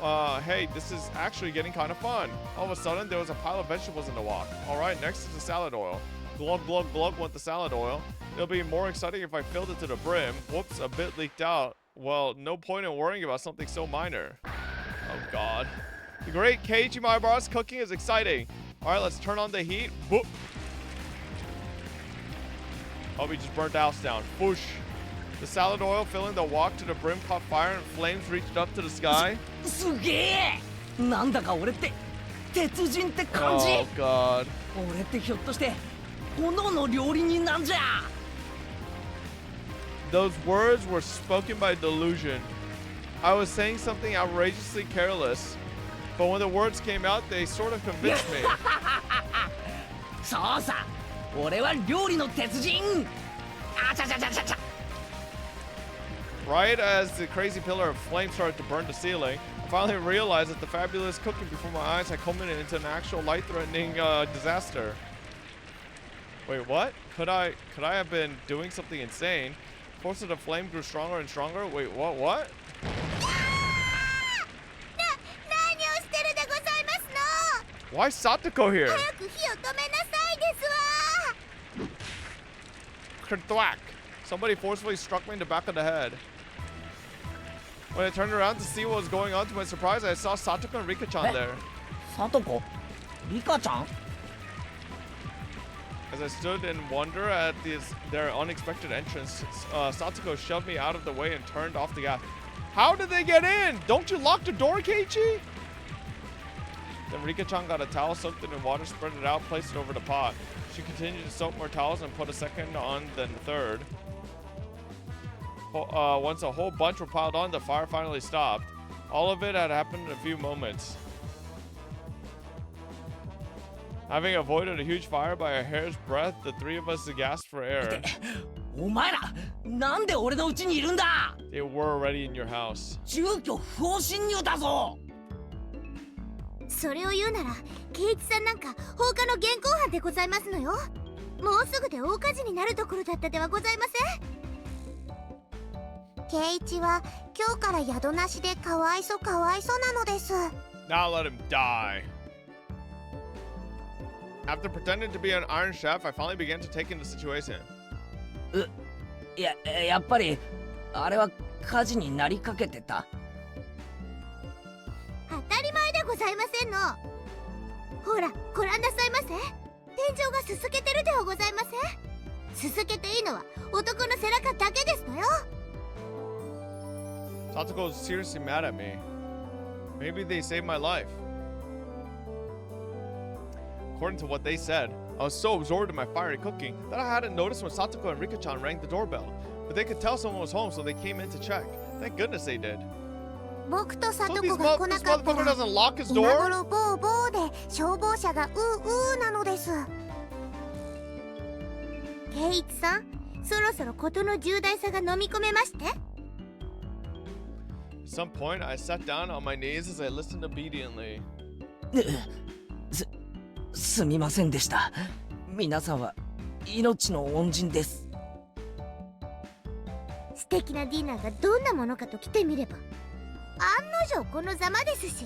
Speaker 1: Hey, this is actually getting kind of fun. All of a sudden, there was a pile of vegetables in the wok. Alright, next is the salad oil. Glug, glug, glug went the salad oil. It'll be more exciting if I filled it to the brim. Whoops, a bit leaked out. Well, no point in worrying about something so minor. Oh, God. The great Keiichi, my boss, cooking is exciting. Alright, let's turn on the heat. Boop. Oh, we just burnt the house down. Whoosh. The salad oil filling the wok to the brim caught fire and flames reached up to the sky.
Speaker 5: すげえなんだか俺って鉄人って感じ
Speaker 1: Oh, God.
Speaker 5: 俺ってひょっとして炎の料理人なんじゃ
Speaker 1: Those words were spoken by delusion. I was saying something outrageously careless, but when the words came out, they sort of convinced me.
Speaker 5: そうさ俺は料理の鉄人あちゃちゃちゃちゃちゃ
Speaker 1: Right as the crazy pillar of flame started to burn the ceiling, I finally realized that the fabulous cooking before my eyes had culminated into an actual life-threatening disaster. Wait, what? Could I have been doing something insane? Force of the flame grew stronger and stronger. Wait, what? What? Why is Satoko here? Kerthwack! Somebody forcefully struck me in the back of the head. When I turned around to see what was going on, to my surprise, I saw Satoko and Rika-chan there.
Speaker 5: サトコリカちゃん
Speaker 1: As I stood in wonder at their unexpected entrance, Satoko shoved me out of the way and turned off the gas. How did they get in? Don't you lock the door, Keiichi? Then Rika-chan got a towel soaked in water, spread it out, placed it over the pot. She continued to soak more towels and put a second on, then the third. Once a whole bunch were piled on, the fire finally stopped. All of it had happened in a few moments. Having avoided a huge fire by a hair's breadth, the three of us gasped for air.
Speaker 5: お前らなんで俺の家にいるんだ
Speaker 1: They were already in your house.
Speaker 5: 住居不法侵入だぞ
Speaker 3: それを言うならケイチさんなんか放火の現行犯でございますのよ。もうすぐで大火事になるところだったではございません。ケイチは今日から宿なしでかわいそなのです。
Speaker 1: Now let him die. After pretending to be an iron chef, I finally began to take in the situation.
Speaker 5: やっぱりあれは火事になりかけてた
Speaker 3: 当たり前でございませんの。ほらご覧なさいませ。天井がすすけてるではございません。すすけていいのは男の背中だけですのよ。
Speaker 1: Satoko was seriously mad at me. Maybe they saved my life. According to what they said, I was so absorbed in my fiery cooking that I hadn't noticed when Satoko and Rika-chan rang the doorbell. But they could tell someone was home, so they came in to check. Thank goodness they did.
Speaker 3: 僕とサ
Speaker 1: So
Speaker 3: ト
Speaker 1: this
Speaker 3: コが来なかった
Speaker 1: motherfucker
Speaker 3: ら
Speaker 1: doesn't lock his
Speaker 3: 今
Speaker 1: door?
Speaker 3: 頃ボーボーで消防車がなのです。ケイチさん、そろそろ事の重大さが飲み込めまして。
Speaker 1: At some point, I sat down on my knees as I listened obediently.
Speaker 5: すみませんでした皆さんは命の恩人です
Speaker 3: 素敵なディナーがどんなものかと来てみれば案の定このざまですし、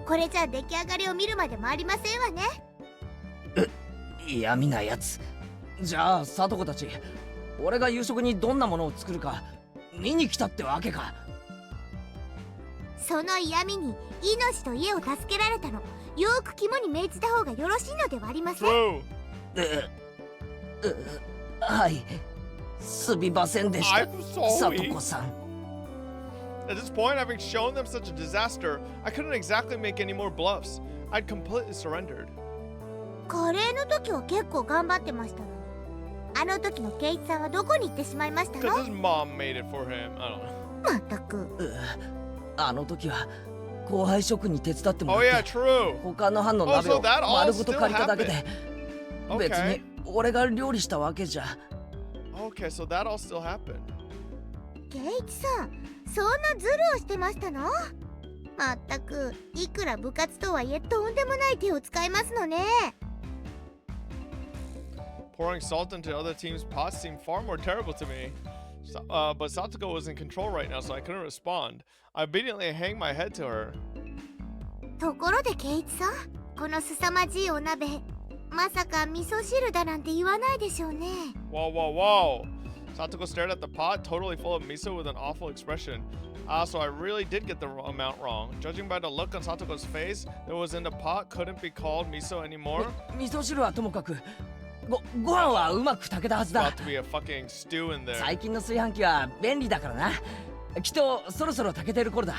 Speaker 3: これじゃ出来上がりを見るまでもありませんわね。
Speaker 5: 嫌味なやつじゃあサトコたち俺が夕食にどんなものを作るか見に来たってわけか
Speaker 3: その嫌味に命と家を助けられたのよく肝に銘じた方がよろしいのではありません。
Speaker 1: True.
Speaker 5: はいすみませんでした
Speaker 1: I'm sorry.
Speaker 5: サトコさん
Speaker 1: At this point, having shown them such a disaster, I couldn't exactly make any more bluffs. I'd completely surrendered.
Speaker 3: カレーの時は結構頑張ってましたのに、あの時のケイチさんはどこに行ってしまいました
Speaker 1: Because
Speaker 3: の？
Speaker 1: his mom made it for him. I don't know.
Speaker 3: まったく。
Speaker 5: あの時は後輩職に手伝っても
Speaker 1: Oh
Speaker 5: ら
Speaker 1: yeah,
Speaker 5: って
Speaker 1: true.
Speaker 5: 他の班の鍋
Speaker 1: Oh,
Speaker 5: を
Speaker 1: so that all
Speaker 5: 丸ごと
Speaker 1: still
Speaker 5: 借りただけで
Speaker 1: happened.
Speaker 5: 別
Speaker 1: Okay.
Speaker 5: に俺が料理したわけじゃ
Speaker 1: Okay, so that all still happened.
Speaker 3: ケイチさん、そんなズルをしてましたの？まったく、いくら部活とはいえとんでもない手を使いますのね。
Speaker 1: Pouring salt into other teams' pots seemed far more terrible to me. But Satoko was in control right now, so I couldn't respond. I obediently hanged my head to her.
Speaker 3: ところでケイチさん、この凄まじいお鍋、まさか味噌汁だなんて言わないでしょうね。
Speaker 1: Whoa, whoa, whoa! Satoko stared at the pot, totally full of miso with an awful expression. So I really did get the amount wrong. Judging by the look on Satoko's face, that was in the pot couldn't be called miso anymore.
Speaker 5: 味噌汁はともかくご飯はうまく炊けたはずだ
Speaker 1: About to be a fucking stew in there.
Speaker 5: 最近の炊飯器は便利だからなきっとそろそろ炊けてる頃だ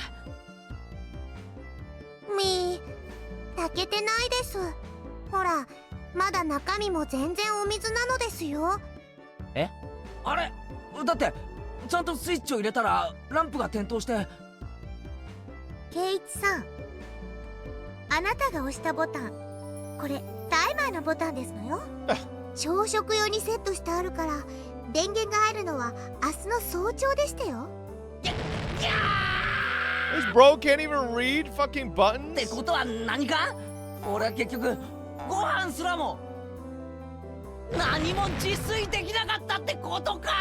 Speaker 3: 炊けてないです。ほら、まだ中身も全然お水なのですよ。
Speaker 5: えあれだってちゃんとスイッチを入れたらランプが点灯して
Speaker 3: ケイチさん、あなたが押したボタン、これタイマーのボタンですのよ。朝食用にセットしてあるから電源が入るのは明日の早朝でしたよ。
Speaker 1: This bro can't even read fucking
Speaker 5: って
Speaker 1: buttons?
Speaker 5: ことは何か俺は結局ご飯すらも何も自炊できなかったってことか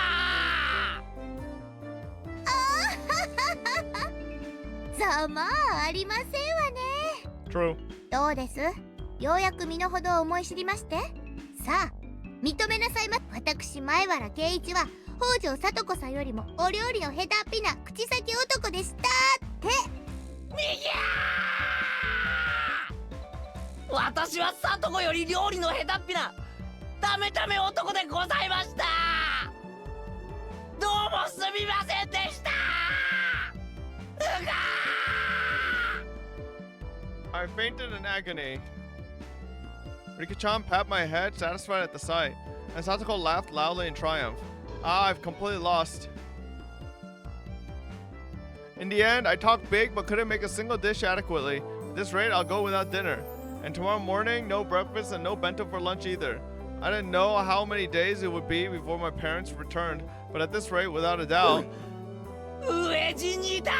Speaker 3: ざまあありませんわね。
Speaker 1: True.
Speaker 3: どうです？ようやく身の程を思い知りまして。さあ認めなさいま。私前原圭一は北条聡子さんよりもお料理の下手っぴな口先男でしたって。
Speaker 5: 私は里子より料理の下手っぴなダメダメ男でございました。どうもすみませんでした。
Speaker 1: I fainted in agony. Rika-chan pat my head, satisfied at the sight, and Satoko laughed loudly in triumph. I've completely lost. In the end, I talked big but couldn't make a single dish adequately. At this rate, I'll go without dinner. And tomorrow morning, no breakfast and no bento for lunch either. I didn't know how many days it would be before my parents returned, but at this rate, without a doubt...
Speaker 5: 飢え死にだ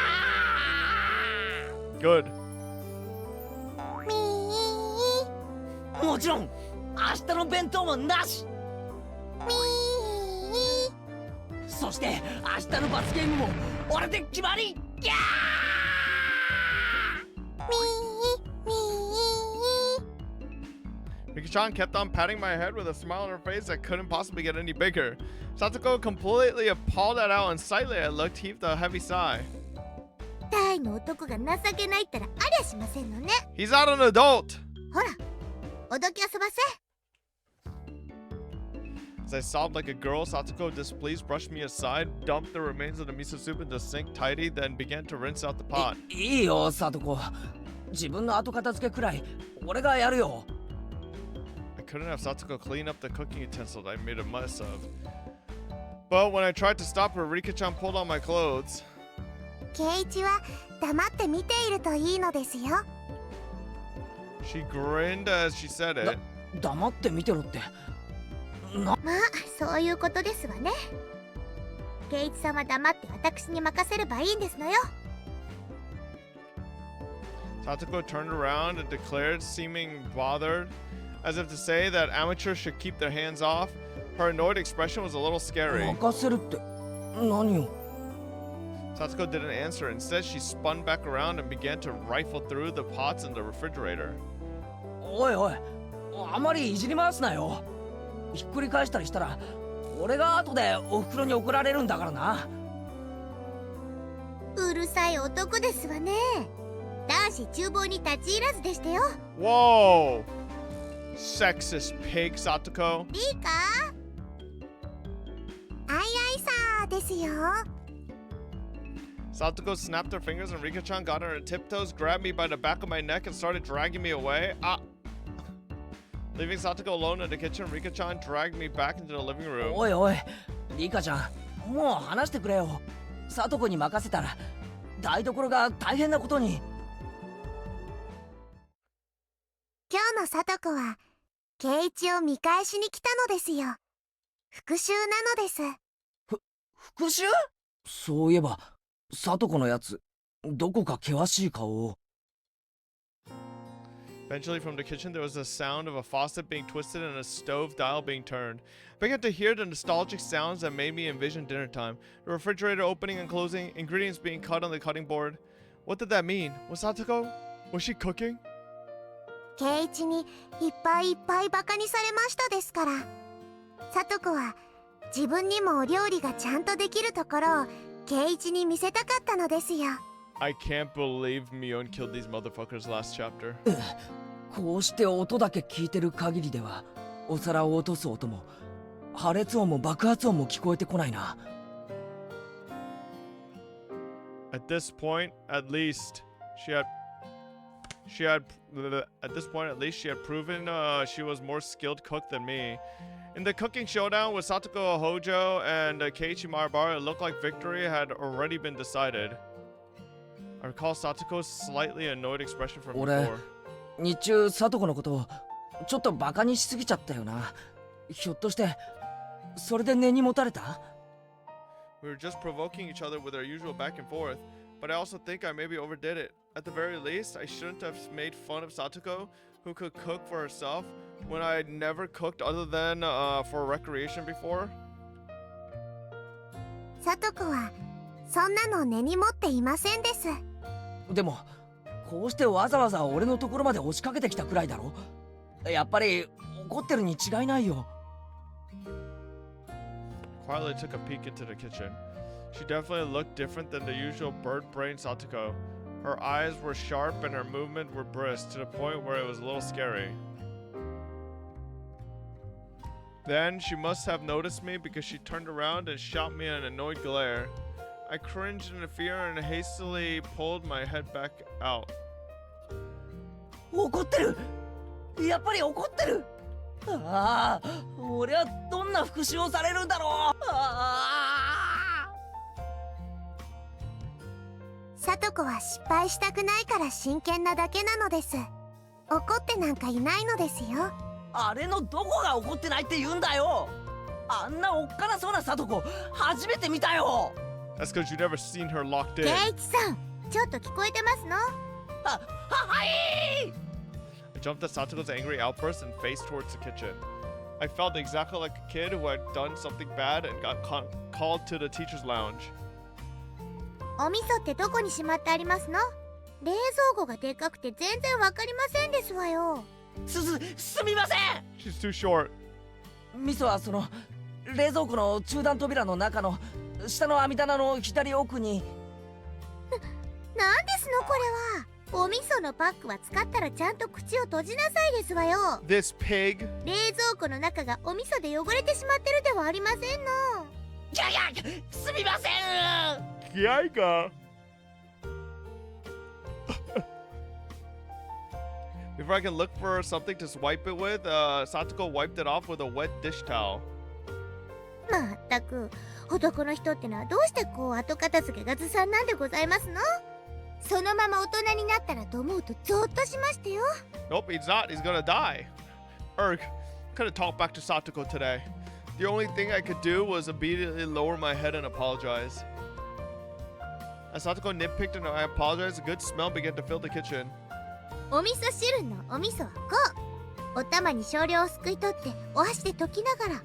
Speaker 1: Good.
Speaker 5: もちろん明日の弁当もなしそして明日の罰ゲームも俺で決まりギャー
Speaker 1: Rika-chan kept on patting my head with a smile on her face that couldn't possibly get any bigger. Satoko, completely appalled at how unsightly I looked, heaved a heavy sigh.
Speaker 3: 大の男が情けないったらありゃしませんのね。
Speaker 1: He's not an adult!
Speaker 3: ほら、おどき遊ばせ。
Speaker 1: As I sobbed like a girl, Satoko, displeased, brushed me aside, dumped the remains of the miso soup into the sink tidy, then began to rinse out the pot.
Speaker 5: いいよ里子自分の後片付けくらい俺がやるよ
Speaker 1: I couldn't have Satoko clean up the cooking utensil that I made a mess of. But when I tried to stop her, Rika-chan pulled on my clothes.
Speaker 3: ケイチは黙って見ているといいのですよ。
Speaker 1: She grinned as she said it.
Speaker 5: 黙って見てろって
Speaker 3: まあそういうことですわね。ケイチさんは黙って私に任せればいいんですのよ。
Speaker 1: Satoko turned around and declared, seeming bothered, as if to say that amateurs should keep their hands off. Her annoyed expression was a little scary.
Speaker 5: 任せるって何よ
Speaker 1: Satoko didn't answer. Instead, she spun back around and began to rifle through the pots in the refrigerator.
Speaker 5: おいおいあまりいじり回すなよひっくり返したりしたら俺が後でお袋に怒られるんだからな
Speaker 3: うるさい男ですわね。男子厨房に立ち入らずでしたよ。
Speaker 1: Whoa! Sexist pig, Satoko.
Speaker 3: いいかあいあいさーですよ。
Speaker 1: Satoko snapped her fingers and Rika-chan got on her tiptoes, grabbed me by the back of my neck and started dragging me away. Leaving Satoko alone in the kitchen, Rika-chan dragged me back into the living room.
Speaker 5: おいおい、リカちゃん、もう話してくれよ。サトコに任せたら台所が大変なことに。
Speaker 3: 今日のサトコはケイイチを見返しに来たのですよ。復讐なのです。
Speaker 5: 復讐？そういえばサトコのやつ、どこか険しい顔を。
Speaker 1: Eventually, from the kitchen, there was a sound of a faucet being twisted and a stove dial being turned. I began to hear the nostalgic sounds that made me envision dinner time. The refrigerator opening and closing, ingredients being cut on the cutting board. What did that mean? Was Satoko? Was she cooking?
Speaker 3: ケイイチにいっぱいいっぱいバカにされましたですから。サトコは自分にもお料理がちゃんとできるところをケイイチに見せたかったのですよ。
Speaker 1: I can't believe Mion killed these motherfuckers last chapter.
Speaker 5: こうして音だけ聞いてる限りでは、お皿を落とす音も破裂音も爆発音も聞こえてこないな。
Speaker 1: At this point, at least she had proven she was more skilled cook than me. In the cooking showdown with Satoko Hojo and Keiichi Marabara, it looked like victory had already been decided. I recall Satoko's slightly annoyed expression from before.
Speaker 5: 日中サトコのことをちょっとバカにしすぎちゃったよな。ひょっとしてそれで根に持たれた？
Speaker 1: We were just provoking each other with our usual back and forth, but I also think I maybe overdid it. At the very least, I shouldn't have made fun of Satoko, who could cook for herself, when I had never cooked other than for recreation before.
Speaker 3: サトコはそんなの根に持っていませんです。
Speaker 5: でもこうしてわざわざ俺のところまで押しかけてきたくらいだろ。やっぱり怒ってるに違いないよ。
Speaker 1: Quietly took a peek into the kitchen. She definitely looked different than the usual bird-brained Satoko. Her eyes were sharp and her movement were brisk to the point where it was a little scary. Then she must have noticed me because she turned around and shot me an annoyed glare. I cringed in fear and hastily pulled my head back out.
Speaker 5: 怒ってる。やっぱり怒ってる。ああ、俺はどんな復讐をされるんだろう。
Speaker 3: サトコは失敗したくないから真剣なだけなのです。怒ってなんかいないのですよ。
Speaker 5: あれのどこが怒ってないって言うんだよ。あんなおっかなそうなサトコ初めて見たよ。
Speaker 1: That's because you've never seen her locked in.
Speaker 3: ケイイチさん、ちょっと聞こえてますの？
Speaker 5: はい。
Speaker 1: I jumped at Satoko's angry outburst and faced towards the kitchen. I felt exactly like a kid who had done something bad and got called to the teacher's lounge.
Speaker 3: お味噌ってどこにしまってありますの？冷蔵庫がでっかくて全然わかりませんですわよ。
Speaker 5: すみません。
Speaker 1: She's too short.
Speaker 5: 味噌はその冷蔵庫の中段扉の中の下の網棚の左奥に。
Speaker 3: なんですのこれは。お味噌のパックは使ったらちゃんと口を閉じなさいですわよ。
Speaker 1: This pig.
Speaker 3: 冷蔵庫の中がお味噌で汚れてしまってるではありませんの。
Speaker 5: すみません。
Speaker 1: Yaiga. Before I can look for something to swipe it with, Satoko wiped it off with a wet dish towel.
Speaker 3: まったく男の人ってのはどうしてこう後片付けがずさんなんでございますの？そのまま大人になったらと思うとゾッとしましたよ。
Speaker 1: Nope, he's not. He's gonna die. Erg, could've talked back to Satoko today. The only thing I could do was immediately lower my head and apologize. As Satoko nitpicked and I apologized, a good smell began to fill the kitchen.
Speaker 3: お味噌汁のお味噌はこう。お玉に少量をすくい取ってお箸で溶きながら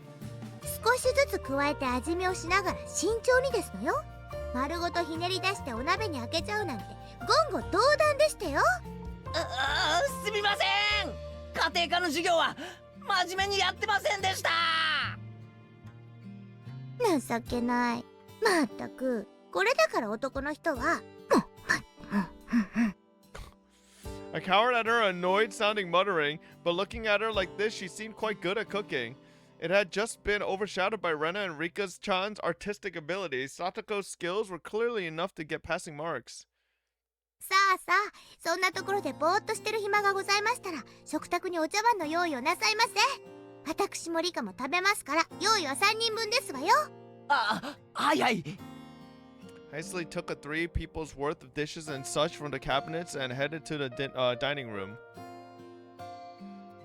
Speaker 3: 少しずつ加えて味見をしながら慎重にですのよ。丸ごとひねり出してお鍋に開けちゃうなんて言語道断でしたよ。
Speaker 5: すみません。家庭科の授業は真面目にやってませんでした。
Speaker 3: 情けない。まったくこれだから男の人は。
Speaker 1: I cowered at her annoyed sounding muttering, but looking at her like this, she seemed quite good at cooking. It had just been overshadowed by Rena and Rika-chan's artistic abilities. Satoko's skills were clearly enough to get passing marks.
Speaker 3: さあさあ、そんなところでぼーっとしてる暇がございましたら、食卓にお茶碗の用意をなさいませ。私もリカも食べますから、用意は3人分ですわよ。
Speaker 5: あ、はいはい。
Speaker 1: Hastily took a 3 people's worth of dishes and such from the cabinets and headed to the dining room.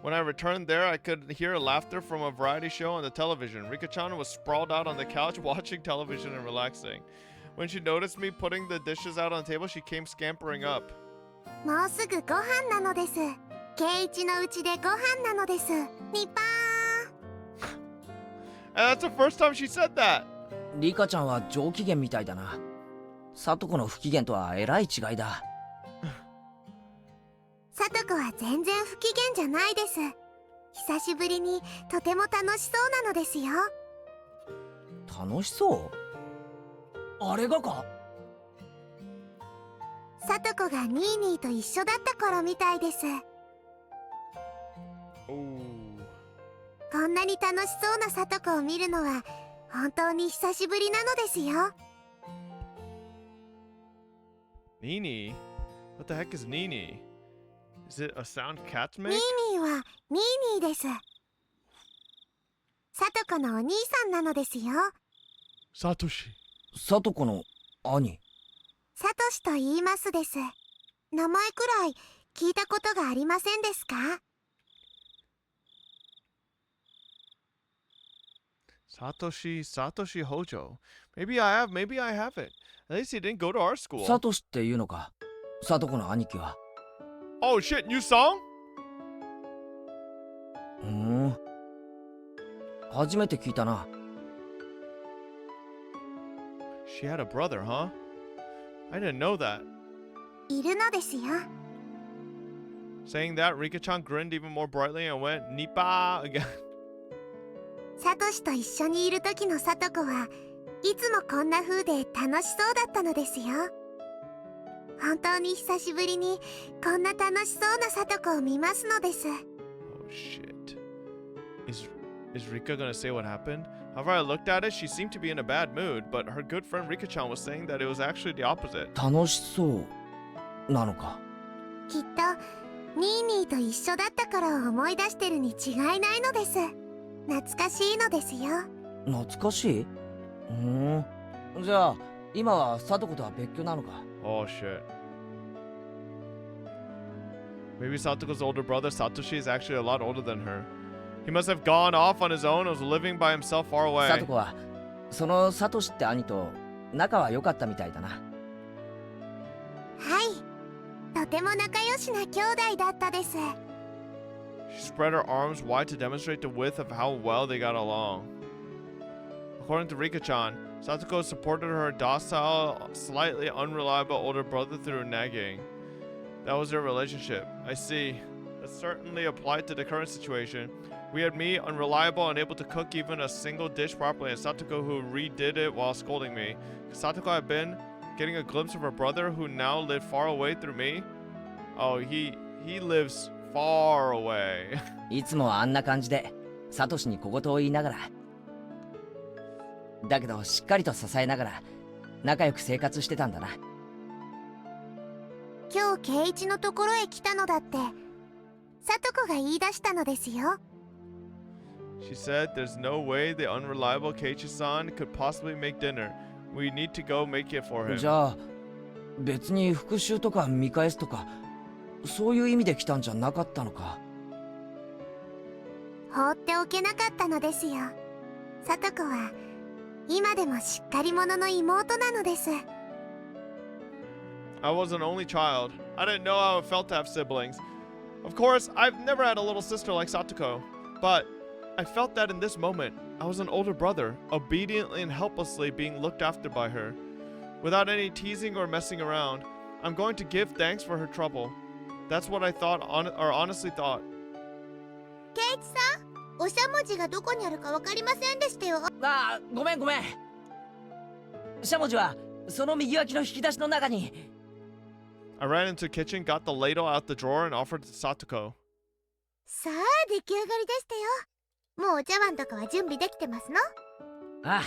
Speaker 1: When I returned there, I could hear laughter from a variety show on the television. Rika-chan was sprawled out on the couch watching television and relaxing. When she noticed me putting the dishes out on the table, she came scampering up.
Speaker 3: もうすぐご飯なのです。ケイイチのうちでご飯なのです。ニパー
Speaker 1: And that's the first time she said that.
Speaker 5: リカちゃんは上機嫌みたいだな。サトコの不機嫌とはえらい違いだ。
Speaker 3: サトコは全然不機嫌じゃないです。久しぶりにとても楽しそうなのですよ。
Speaker 5: 楽しそう？あれがか？
Speaker 3: サトコがニーニーと一緒だった頃みたいです。こんなに楽しそうなサトコを見るのは本当に久しぶりなのですよ。
Speaker 1: Nini? What the heck is Nini? Is it a sound cats
Speaker 3: ニー
Speaker 1: make?
Speaker 3: ニーはニーニーです。サトコのお兄さんなのですよ。
Speaker 1: Satoshi.
Speaker 5: サトコの兄。
Speaker 3: サトシと言いますです。名前くらい聞いたことがありませんですか？
Speaker 1: Satoshi Hojo. Maybe I have, maybe I haven't. At least he didn't go to our school.
Speaker 5: サトシっていうのか、サトコの兄貴は。
Speaker 1: Oh shit, new song?
Speaker 5: 初めて聞いたな。
Speaker 1: She had a brother, huh? I didn't know that.
Speaker 3: いるのですよ。
Speaker 1: Saying that, Rika-chan grinned even more brightly and went Nipa again.
Speaker 3: サトシと一緒にいる時のサトコはいつもこんな風で楽しそうだったのですよ。本当に久しぶりにこんな楽しそうなサトコを見ますのです。
Speaker 1: Oh shit. Is Rika gonna say what happened? However, I looked at it, she seemed to be in a bad mood, but her good friend Rika-chan was saying that it was actually the opposite.
Speaker 5: 楽しそうなのか。
Speaker 3: きっとニーニーと一緒だった頃を思い出してるに違いないのです。懐かしいのですよ。
Speaker 5: 懐かしい？じゃあ今はサトコとは別居なのか。
Speaker 1: Oh shit. Maybe Satoko's older brother Satoshi is actually a lot older than her. He must have gone off on his own and was living by himself far
Speaker 5: サ
Speaker 1: away.
Speaker 5: トコはそのサトシって兄と仲は良かったみたいだな。
Speaker 3: はい、とても仲良しな兄弟だったです。
Speaker 1: She spread her arms wide to demonstrate the width of how well they got along. According to Rika-chan, Satoko supported her docile, slightly unreliable older brother through nagging. That was their relationship. I see. That certainly applied to the current situation. We had me, unreliable, unable to cook even a single dish properly, and Satoko who redid it while scolding me. Satoko had been getting a glimpse of her brother who now lived far away through me. Oh, he lives far away.
Speaker 5: いつもあんな感じでサトシに小言を言いながら、だけどしっかりと支えながら仲良く生活してたんだな。
Speaker 3: 今日ケイイチのところへ来たのだってサトコが言い出したのですよ。
Speaker 1: She said there's no way the unreliable Keiichi-san could possibly make dinner. We need to go make it for him.
Speaker 5: じゃあ別に復讐とか見返すとかそういう意味で来たんじゃなかったのか。
Speaker 3: 放っておけなかったのですよ。サトコは今でもしっかり者の妹なのです。
Speaker 1: I was an only child. I didn't know how it felt to have siblings. Of course, I've never had a little sister like Satoko, but I felt that in this moment, I was an older brother, obediently and helplessly being looked after by her. Without any teasing or messing around, I'm going to give thanks for her trouble. That's what I thought, or honestly thought.
Speaker 3: ケイイチさん、おしゃもじがどこにあるかわかりませんでしたよ。
Speaker 5: ああ、ごめん。しゃもじはその右脇の引き出しの中に。
Speaker 1: I ran into the kitchen, got the ladle out the drawer, and offered it to Satoko.
Speaker 3: さあ、出来上がりでしたよ。もうお茶碗とかは準備できてますの？
Speaker 5: ああ、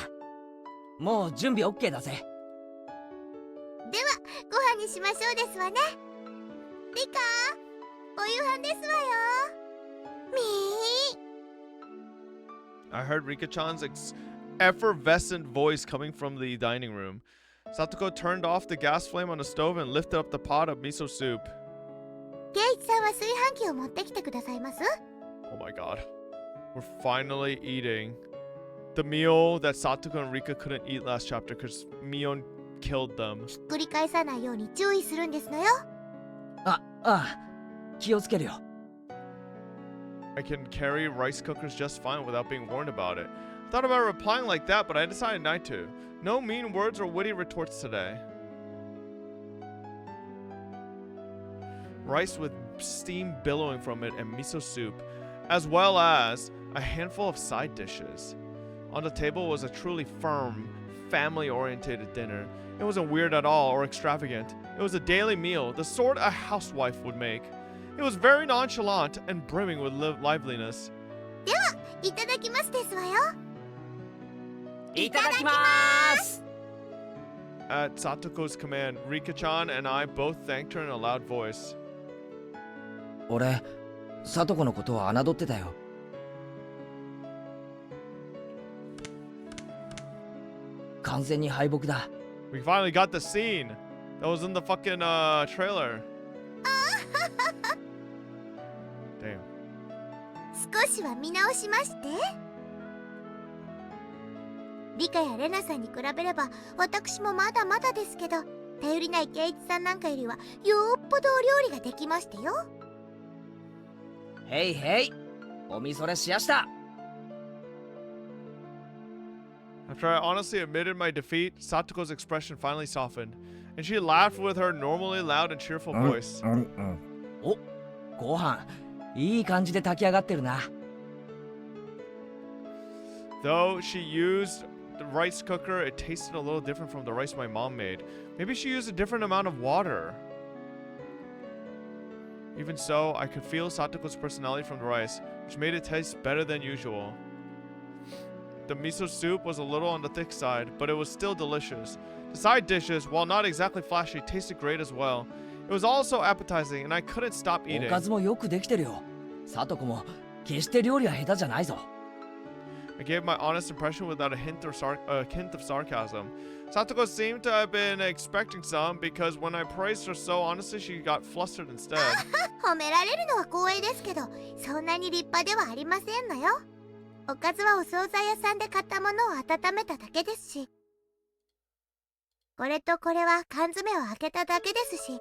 Speaker 5: もう準備 OK だぜ。
Speaker 3: ではご飯にしましょうですわね。リカ、お夕飯ですわよ。みー。
Speaker 1: I heard Rika-chan's effervescent voice coming from the dining room. Satoko turned off the gas flame on the stove and lifted up the pot of miso soup.
Speaker 3: ケイイチさんは炊飯器を持ってきてくださいます？
Speaker 1: Oh my god. We're finally eating the meal that Satoko and Rika couldn't eat last chapter because Mion killed them.
Speaker 3: ひっくり返さないように注意するんですのよ。
Speaker 5: ああ、気をつけるよ。
Speaker 1: I can carry rice cookers just fine without being warned about it. Thought about replying like that, but I decided not to. No mean words or witty retorts today. Rice with steam billowing from it and miso soup, as well as a handful of side dishes. On the table was a truly firm, family-oriented dinner. It wasn't weird at all or extravagant. It was a daily meal, the sort a housewife would make. It was very nonchalant and brimming with liveliness.
Speaker 3: ではいただきますですわよ。
Speaker 5: いただきまーす。
Speaker 1: At Satoko's command, Rika-chan and I both thanked her in a loud voice.
Speaker 5: 俺、サトコのことを侮ってたよ。完全に敗北だ。
Speaker 1: We finally got the scene that was in the fucking trailer. Damn.
Speaker 3: 少しは見直しまして。リカやレナさんに比べれば私もまだまだですけど、頼りないケイイチさんなんかよりはよっぽどお料理ができましたよ。
Speaker 5: へいへい、おみそれしやした。
Speaker 1: After I honestly admitted my defeat, Satoko's expression finally softened, and she laughed with her normally loud and cheerful voice.
Speaker 5: お、ご飯いい感じで炊き上がってるな。
Speaker 1: Though she used the rice cooker, it tasted a little different from the rice my mom made. Maybe she used a different amount of water. Even so, I could feel Satoko's personality from the rice, which made it taste better than usual. The miso soup was a little on the thick side, but it was still delicious. The side dishes, while not exactly flashy, tasted great as well. It was also appetizing, and I couldn't stop
Speaker 5: お
Speaker 1: eating.
Speaker 5: かずもよくできてるよ。サトコも決して料理は下手じゃないぞ。
Speaker 1: I gave my honest impression without a hint of sarcasm. Satoko seemed to have been expecting some, because when I praised her so honestly, she got flustered instead.
Speaker 3: 褒められるのは光栄ですけど、そんなに立派ではありませんのよ。おかずはお惣菜屋さんで買ったものを温めただけですし、これとこれは缶詰を開けただけですし、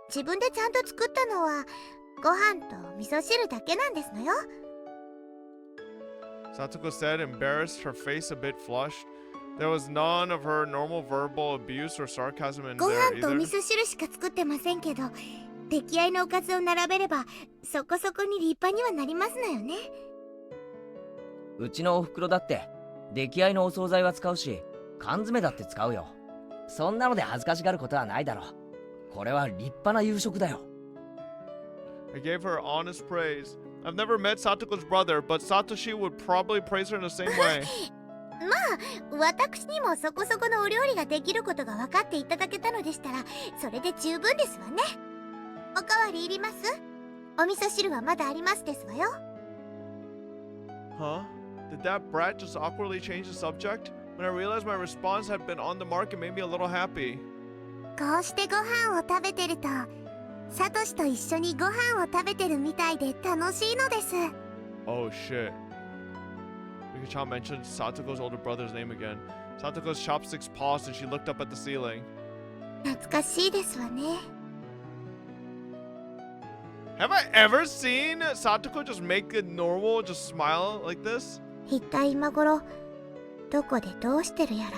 Speaker 3: 自分でちゃんと作ったのはご飯と味噌汁だけなんですのよ。
Speaker 1: Satoko said, embarrassed, her face a bit flushed. There was none of her normal verbal abuse or sarcasm in
Speaker 3: ご
Speaker 1: there
Speaker 3: 飯と味
Speaker 1: either.
Speaker 3: 噌汁しか作ってませんけど、出来合いのおかずを並べればそこそこに立派にはなりますのよね。
Speaker 5: うちのお袋だって出来合いのお惣菜は使うし、缶詰だって使うよ。そんなので恥ずかしがることはないだろう。これは立派な夕食だよ。
Speaker 1: I gave her honest praise. I've never met Satoko's brother, but Satoshi would probably praise her in the same way.
Speaker 3: まあ、私にもそこそこのお料理ができることが分かっていただけたのでしたら、それで十分ですわね。おかわりいります？お味噌汁はまだありますですわよ。
Speaker 1: Huh? Did that brat just awkwardly change the subject? When I realized my response had been on the mark, it made me a little happy.
Speaker 3: こうしてご飯を食べてると、サトシと一緒にご飯を食べてるみたいで楽しいのです。
Speaker 1: Oh shit. Rika-chan mentioned Satoko's older brother's name again. Satoko's chopsticks paused and she looked up at the ceiling.
Speaker 3: 懐かしいですわね。
Speaker 1: Have I ever seen Satoko just make it normal, just smile like this?
Speaker 3: 一体今頃どこでどうしてるやら。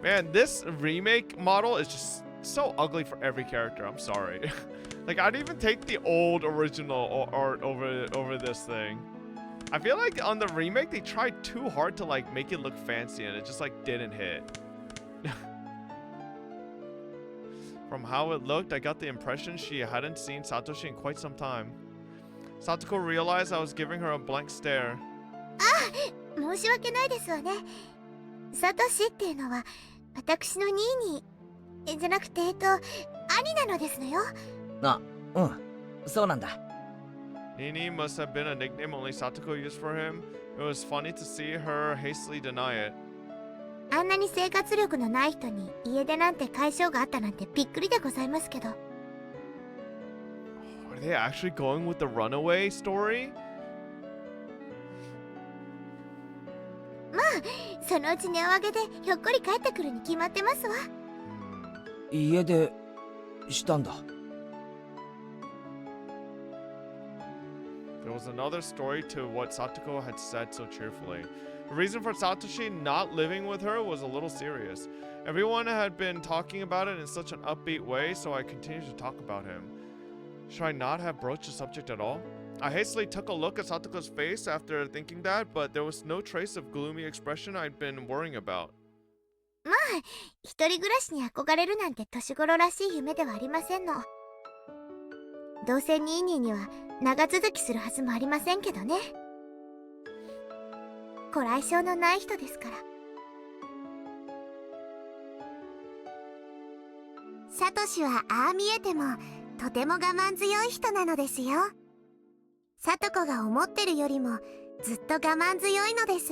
Speaker 1: Man, this remake model is just so ugly for every character. I'm sorry. Like, I'd even take the old original art over this thing. I feel like on the remake they tried too hard to like make it look fancy and it just like didn't hit. From how it looked, I got the impression she hadn't seen Satoshi in quite some time. Satoko realized I was giving her a blank stare.
Speaker 3: 申し訳ないですわね。サトシっていうのは私のニーニーじゃなくて兄なのですのよ。
Speaker 5: あ、うん、そうなんだ。
Speaker 1: Nini must have been a nickname only Satoko used for him. It was funny to see her hastily deny it.
Speaker 3: あんなに生活力のない人に家出なんて解消があったなんてびっくりでございますけど。
Speaker 1: Are they actually going with the runaway story?
Speaker 3: まあ、そのうち値を上げでひょっこり帰ってくるに決まってますわ。
Speaker 5: 家出したんだ。
Speaker 1: There was another story to what Satoko had said so cheerfully. The reason for Satoshi not living with her was a little serious. Everyone had been talking about it in such an upbeat way, so I continued to talk about him. Should I not have broached the subject at all? I hastily took a look at Satoko's face after thinking that, but there was no trace of gloomy expression I'd been worrying about.
Speaker 3: まあ、一人暮らしに憧れるなんて年頃らしい夢ではありませんの。どうせニーニーには長続きするはずもありませんけどね。ご来性のない人ですから。サトシはああ見えてもとても我慢強い人なのですよ。サトコが思ってるよりもずっと我慢強いのです。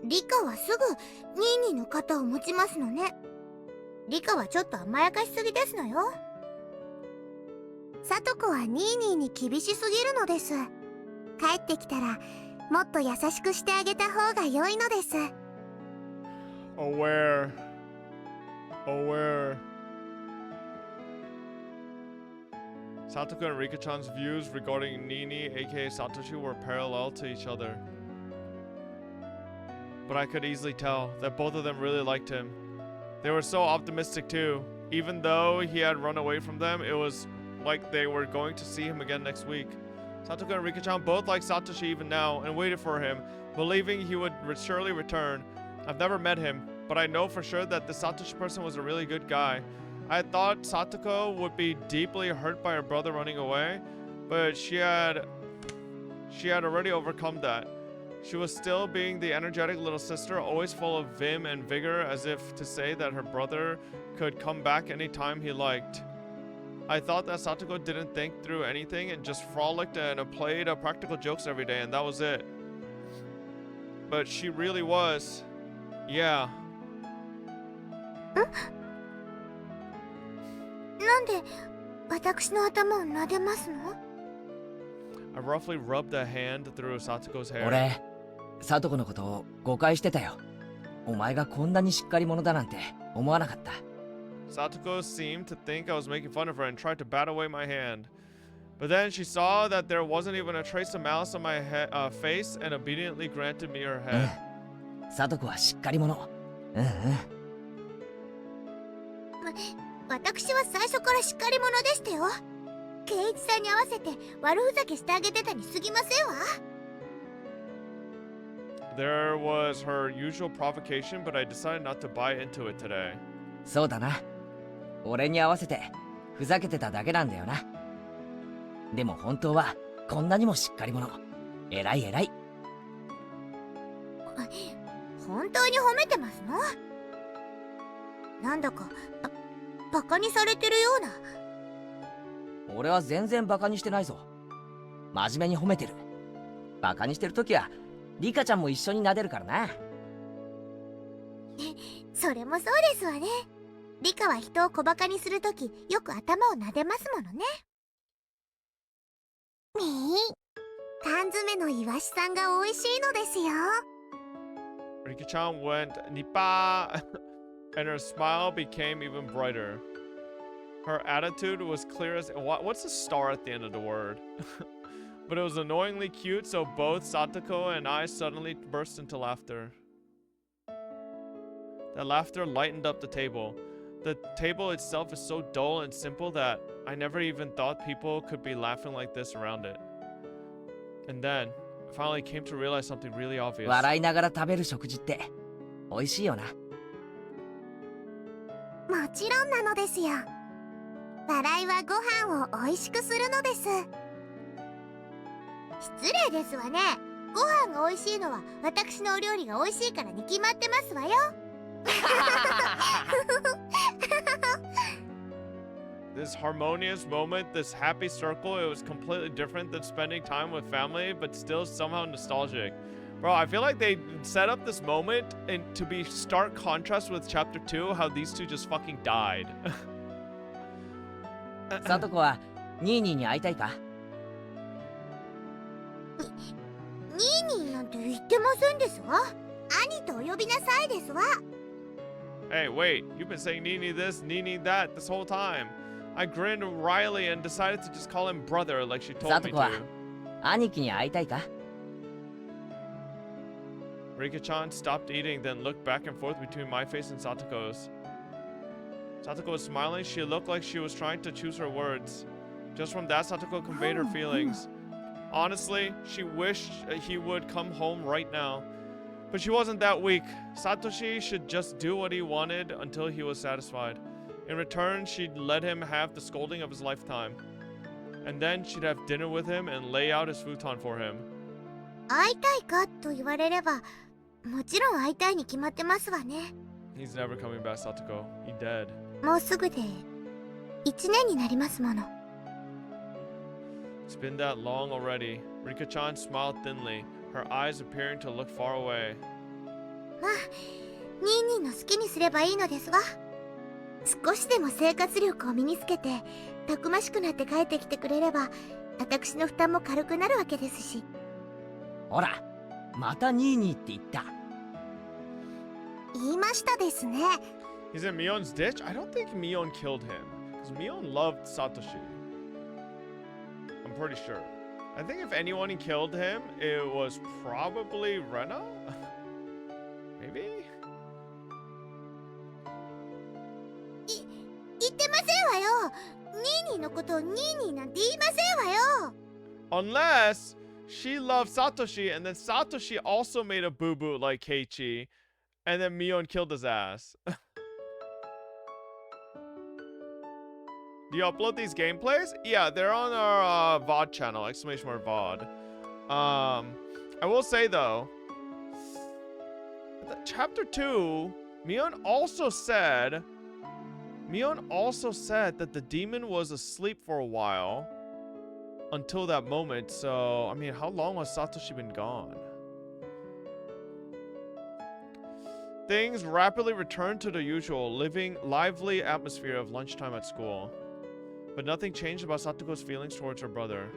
Speaker 3: リカはすぐニーニーの肩を持ちますのね。リカはちょっと甘やかしすぎですのよ。サトコはニーニーに厳しすぎるのです。帰ってきたらもっと優しくしてあげた方が良いのです。
Speaker 1: Aware. Satoko and Rika-chan's views regarding Nini, aka Satoshi, were parallel to each other. But I could easily tell that both of them really liked him. They were so optimistic too. Even though he had run away from them, it was like they were going to see him again next week. Satoko and Rika-chan both liked Satoshi even now and waited for him, believing he would surely return. I've never met him, but I know for sure that the Satoshi person was a really good guy. I thought Satoko would be deeply hurt by her brother running away, but she had already overcome that. She was still being the energetic little sister, always full of vim and vigor, as if to say that her brother could come back anytime he liked. I thought that Satoko didn't think through anything and just frolicked and played practical jokes every day, and that was it. But she really was. Yeah.
Speaker 3: なんで私の頭を撫でますの？
Speaker 1: I roughly rubbed a hand through Satoko's hair.
Speaker 5: 俺、サトコのことを誤解してたよ。お前がこんなにしっかり者だなんて思わなかった。
Speaker 1: Satoko seemed to think I was making fun of her and tried to bat away my hand. But then she saw that there wasn't even a trace of malice on my face and obediently granted me her head.
Speaker 5: サトコはしっかり者。
Speaker 3: 私は最初からしっかり者でしたよ。ケイイチさんに合わせて悪ふざけしてあげてたに過ぎませんわ。
Speaker 1: There was her usual provocation, but I decided not to buy into it today.
Speaker 5: そうだな。俺に合わせてふざけてただけなんだよな。でも本当はこんなにもしっかり者。偉い偉い。
Speaker 3: 本当に褒めてますの？なんだかバカにされてるような。
Speaker 5: 俺は全然バカにしてないぞ。真面目に褒めてる。バカにしてるときはリカちゃんも一緒に撫でるからな。
Speaker 3: それもそうですわね。リカは人を小バカにするときよく頭を撫でますものね。缶詰のイワシさんが美味しいのですよ。
Speaker 1: Rika-chan went Nippa, and her smile became even brighter. Her attitude was clear as what's a star at the end of the word? But it was annoyingly cute, so both Satoko and I suddenly burst into laughter. That laughter lightened up the table. The table itself is so dull and simple that I never even thought people could be laughing like this around it. And then I finally came to realize something really obvious.
Speaker 5: 笑いながら食べる食事って美味しいよな。
Speaker 3: もちろんなのですよ。笑いはご飯を美味しくするのです。失礼ですわね。ご飯が美味しいのは私のお料理が美味しいからに決まってますわよ。
Speaker 1: This harmonious moment, this happy circle, it was completely different than spending time with family, but still somehow nostalgic. Bro, I feel like they set up this moment and to be stark contrast with chapter 2, how these two just fucking died.
Speaker 5: サトコはニーニーに会いたいか？
Speaker 3: ニーニーなんて言ってませんですわ。兄とお呼びなさいですわ。
Speaker 1: Hey, wait, you've been saying Nini this, Nini that this whole time. I grinned wryly and decided to just call him brother like she told me
Speaker 5: サトコは
Speaker 1: to.
Speaker 5: 兄貴に会いたいか？
Speaker 1: Rika-chan stopped eating, then looked back and forth between my face and Satoko's. Satoko was smiling. She looked like she was trying to choose her words. Just from that, Satoko conveyed her feelings. Honestly, she wished he would come home right now. But she wasn't that weak. Satoshi should just do what he wanted until he was satisfied. In return, she'd let him have the scolding of his lifetime. And then she'd have dinner with him and lay out his futon for him.
Speaker 3: 会いたいかと言われれば、もちろん会いたいに決まってますわね。
Speaker 1: He's never coming back, Satoko. He dead.
Speaker 3: もうすぐで1年になりますもの。
Speaker 1: It's been that long already. Rika-chan smiled thinly, her eyes appearing to look far away.
Speaker 3: まあ、ニーニーの好きにすればいいのですわ。少しでも生活力を身につけて、たくましくなって帰ってきてくれれば、私の負担も軽くなるわけですし。
Speaker 5: ほら、またニーニーって言った。
Speaker 3: 言いましたですね。
Speaker 1: He's in Mion's ditch? I don't think Mion killed him. Because Mion loved Satoshi. I'm pretty sure. I think if anyone killed him, it was probably Rena? Maybe?
Speaker 3: 言ってませんわよ。ニーニーのことをニーニーなんて言いませんわよ。
Speaker 1: Unless she loved Satoshi and then Satoshi also made a boo-boo like Keiichi and then Mion killed his ass. Do you upload these gameplays? Yeah, they're on our VOD channel, exclamation mark VOD. I will say though, chapter 2, Mion also said that the demon was asleep for a while until that moment. So, I mean, how long has Satoshi been gone? Things rapidly returned to the usual, lively atmosphere of lunchtime at school. But nothing changed about Satoko's feelings towards her brother.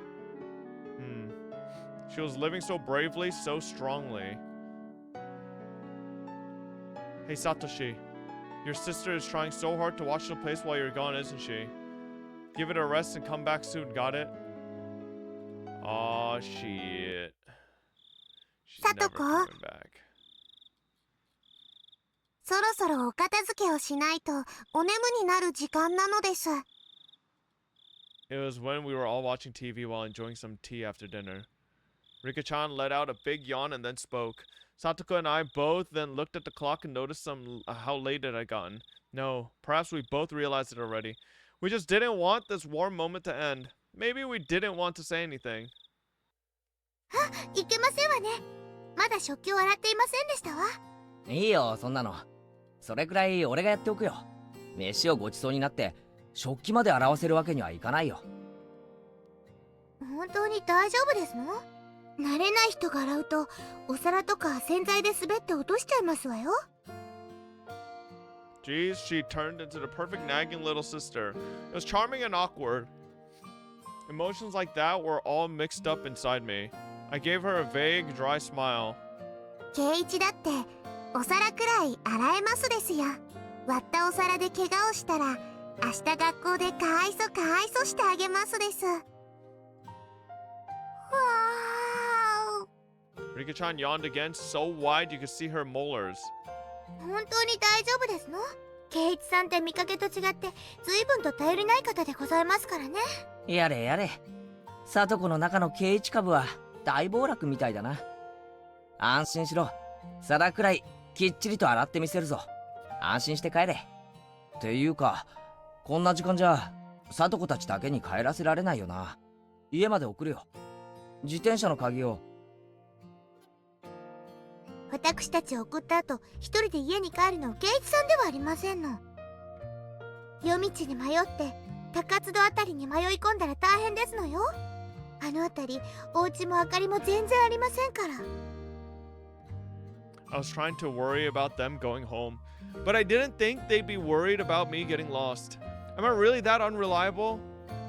Speaker 1: She was living so bravely, so strongly. Hey Satoshi, your sister is trying so hard to watch the place while you're gone, isn't she? Give it a rest and come back soon, got it? Aw, shit. She's never
Speaker 3: Satoko?
Speaker 1: coming back.
Speaker 3: そろそろお片付けをしないとお眠になる時間なのです。
Speaker 1: It was when we were all watching TV while enjoying some tea after dinner. Rika-chan let out a big yawn and then spoke. Satoko and I both then looked at the clock and noticed how late it had gotten. No, perhaps we both realized it already. We just didn't want this warm moment to end. Maybe we didn't want to say anything.
Speaker 3: いけませんわね。まだ食器を洗っていませんでしたわ。
Speaker 5: いいよ、そんなの。それくらい俺がやっておくよ。飯をごちそうになって食器まで洗わせるわけにはいかないよ。
Speaker 3: 本当に大丈夫ですの？慣れない人が洗うとお皿とか洗剤で滑って落としちゃいますわよ。
Speaker 1: Geez, she turned into the perfect nagging little sister. It was charming and awkward. Emotions like that were all mixed up inside me. I gave her a vague, dry smile.
Speaker 3: ケイイチだってお皿くらい洗えますですよ。割ったお皿で怪我をしたら明日学校でかわいそしてあげますです。わー。
Speaker 1: Rika-chan yawned again, so wide you could see her molars.
Speaker 3: 本当に大丈夫ですの？ケイイチさんって見かけと違って随分と頼りない方でございますからね。
Speaker 5: やれやれ。サトコの中のケイイチ株は大暴落みたいだな。安心しろ。皿くらいきっちりと洗ってみせるぞ。安心して帰れ。ていうか、こんな時間じゃサトコたちだけに帰らせられないよな。家まで送るよ。自転車の鍵を。
Speaker 3: 私たちを送った後、一人で家に帰るのは圭一さんではありませんの。夜道に迷って高津戸あたりに迷い込んだら大変ですのよ。あのあたりお家も明かりも全然ありませんから。
Speaker 1: I was trying to worry about them going home, but I didn't think they'd be worried about me getting lost. Am I really that unreliable?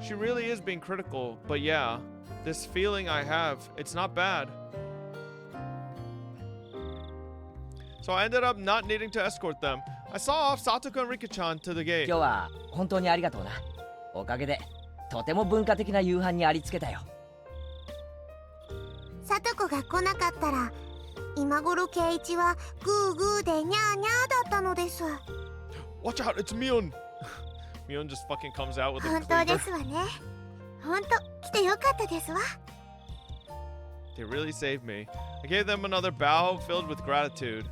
Speaker 1: She really is being critical, but yeah, this feeling I have, it's not bad. So I ended up not needing to escort them. I saw off Satoko and Rika-chan to the gate.
Speaker 5: 今日は本当にありがとうな。おかげでとても文化的な夕飯にありつけたよ。
Speaker 3: サトコが来なかったら今頃圭一はグーグーでニャーニャーだったのです。
Speaker 1: Watch out, it's Mion. Mion just fucking comes out with a
Speaker 3: 本当で
Speaker 1: cleaver.
Speaker 3: すわね。本当来てよかったですわ。
Speaker 1: They really saved me. I gave them another bow filled with gratitude.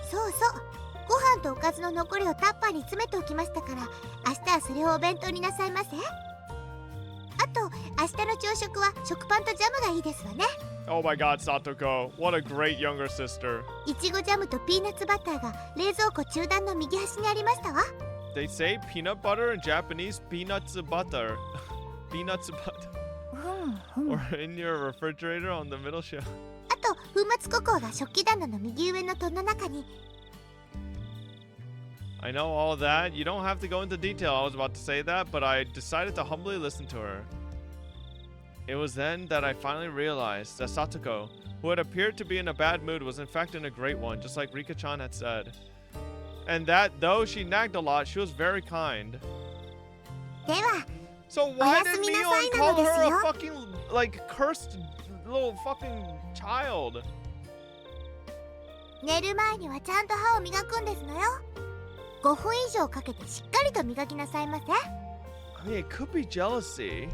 Speaker 3: そうそう、ご飯とおかずの残りをタッパーに詰めておきましたから、明日はそれをお弁当になさいませ。あと明日の朝食は食パンとジャムがいいですわね。
Speaker 1: Oh my god, Satoko. What a great younger sister.
Speaker 3: いちごジャムとピーナッツバターが冷蔵庫中段の右端にありましたわ。
Speaker 1: They say peanut butter in Japanese, peanuts butter. Peanuts butter. Or in your refrigerator on the middle shelf.
Speaker 3: あと粉末ココアが食器棚の右上の戸の中に。
Speaker 1: I know all that. You don't have to go into detail. I was about to say that, but I decided to humbly listen to her. It was then that I finally realized that Satoko, who had appeared to be in a bad mood, was in fact in a great one, just like Rika-chan had said. And that, though she nagged a lot, she was very kind.
Speaker 3: では
Speaker 1: So why did
Speaker 3: おやすみな
Speaker 1: Mion
Speaker 3: さいな
Speaker 1: call
Speaker 3: のです
Speaker 1: her a
Speaker 3: よ。
Speaker 1: fucking, like, cursed little fucking child?
Speaker 3: 寝る前にはちゃんと歯を磨くんですのよ。5分以上かけてしっかりと磨きなさいませ。
Speaker 1: I mean, it could be jealousy.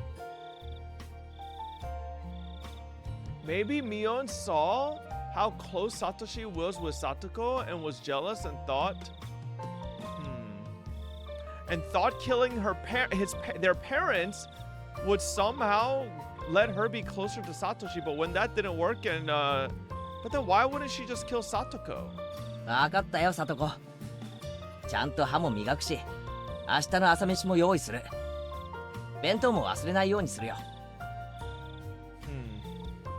Speaker 1: Maybe Mion saw how close Satoshi was with Satoko and was jealous and thought, and thought killing their parents would somehow let her be closer to Satoshi. But when that didn't work, and but then why wouldn't she just kill Satoko?
Speaker 5: わかったよ、サトコ。ちゃんと歯も磨くし、明日の朝飯も用意する。弁当も忘れないようにするよ。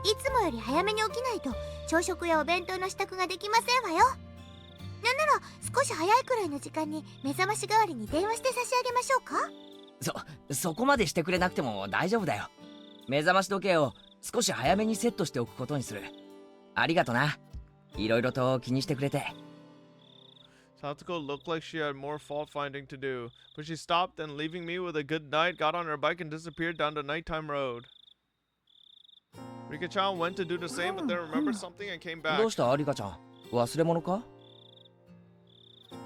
Speaker 3: いつもより早めに起きないと朝食やお弁当の支度ができませんわよ。なんなら少し早いくらいの時間に目覚まし代わりに電話して差し上げましょうか。
Speaker 5: そこまでしてくれなくても大丈夫だよ。目覚まし時計を少し早めにセットしておくことにする。ありがとな。いろいろと気にしてくれて。
Speaker 1: Satoko looked like she had more fault finding to do, but she stopped and, leaving me with a good night, got on her bike and disappeared down the nighttime road. Rika-chan went to do the same, but then remembered something and came back.
Speaker 5: どうしたリカちゃん、忘れ物か？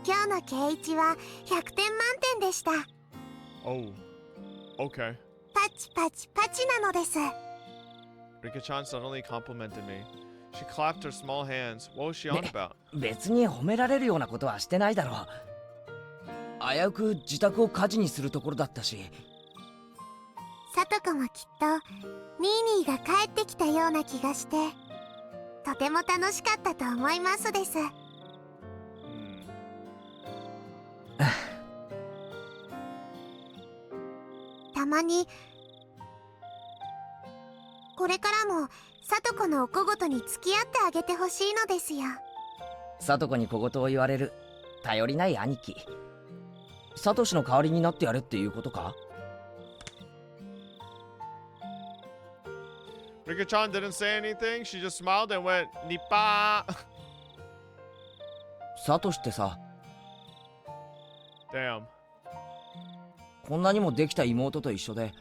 Speaker 3: 今日の圭一は100点満点でした。
Speaker 1: Oh, okay.
Speaker 3: パチパチパチなのです。
Speaker 1: Rika-chan suddenly complimented me. She clapped her small hands. What was she on about?
Speaker 5: 別に褒められるようなことはしてないだろう。危うく自宅を火事にするところだったし。
Speaker 3: サトコもきっとニーニーが帰ってきたような気がしてとても楽しかったと思いますです。たまにこれからもサトコのお小言に付き合ってあげてほしいのですよ。
Speaker 5: サトコに小言を言われる頼りない兄貴。サトシの代わりになってやれっていうことか？
Speaker 1: Rika-chan didn't say anything. She just smiled and went, Nippa!
Speaker 5: サトシってさ、
Speaker 1: Damn.
Speaker 5: こんなにもできた妹と一緒で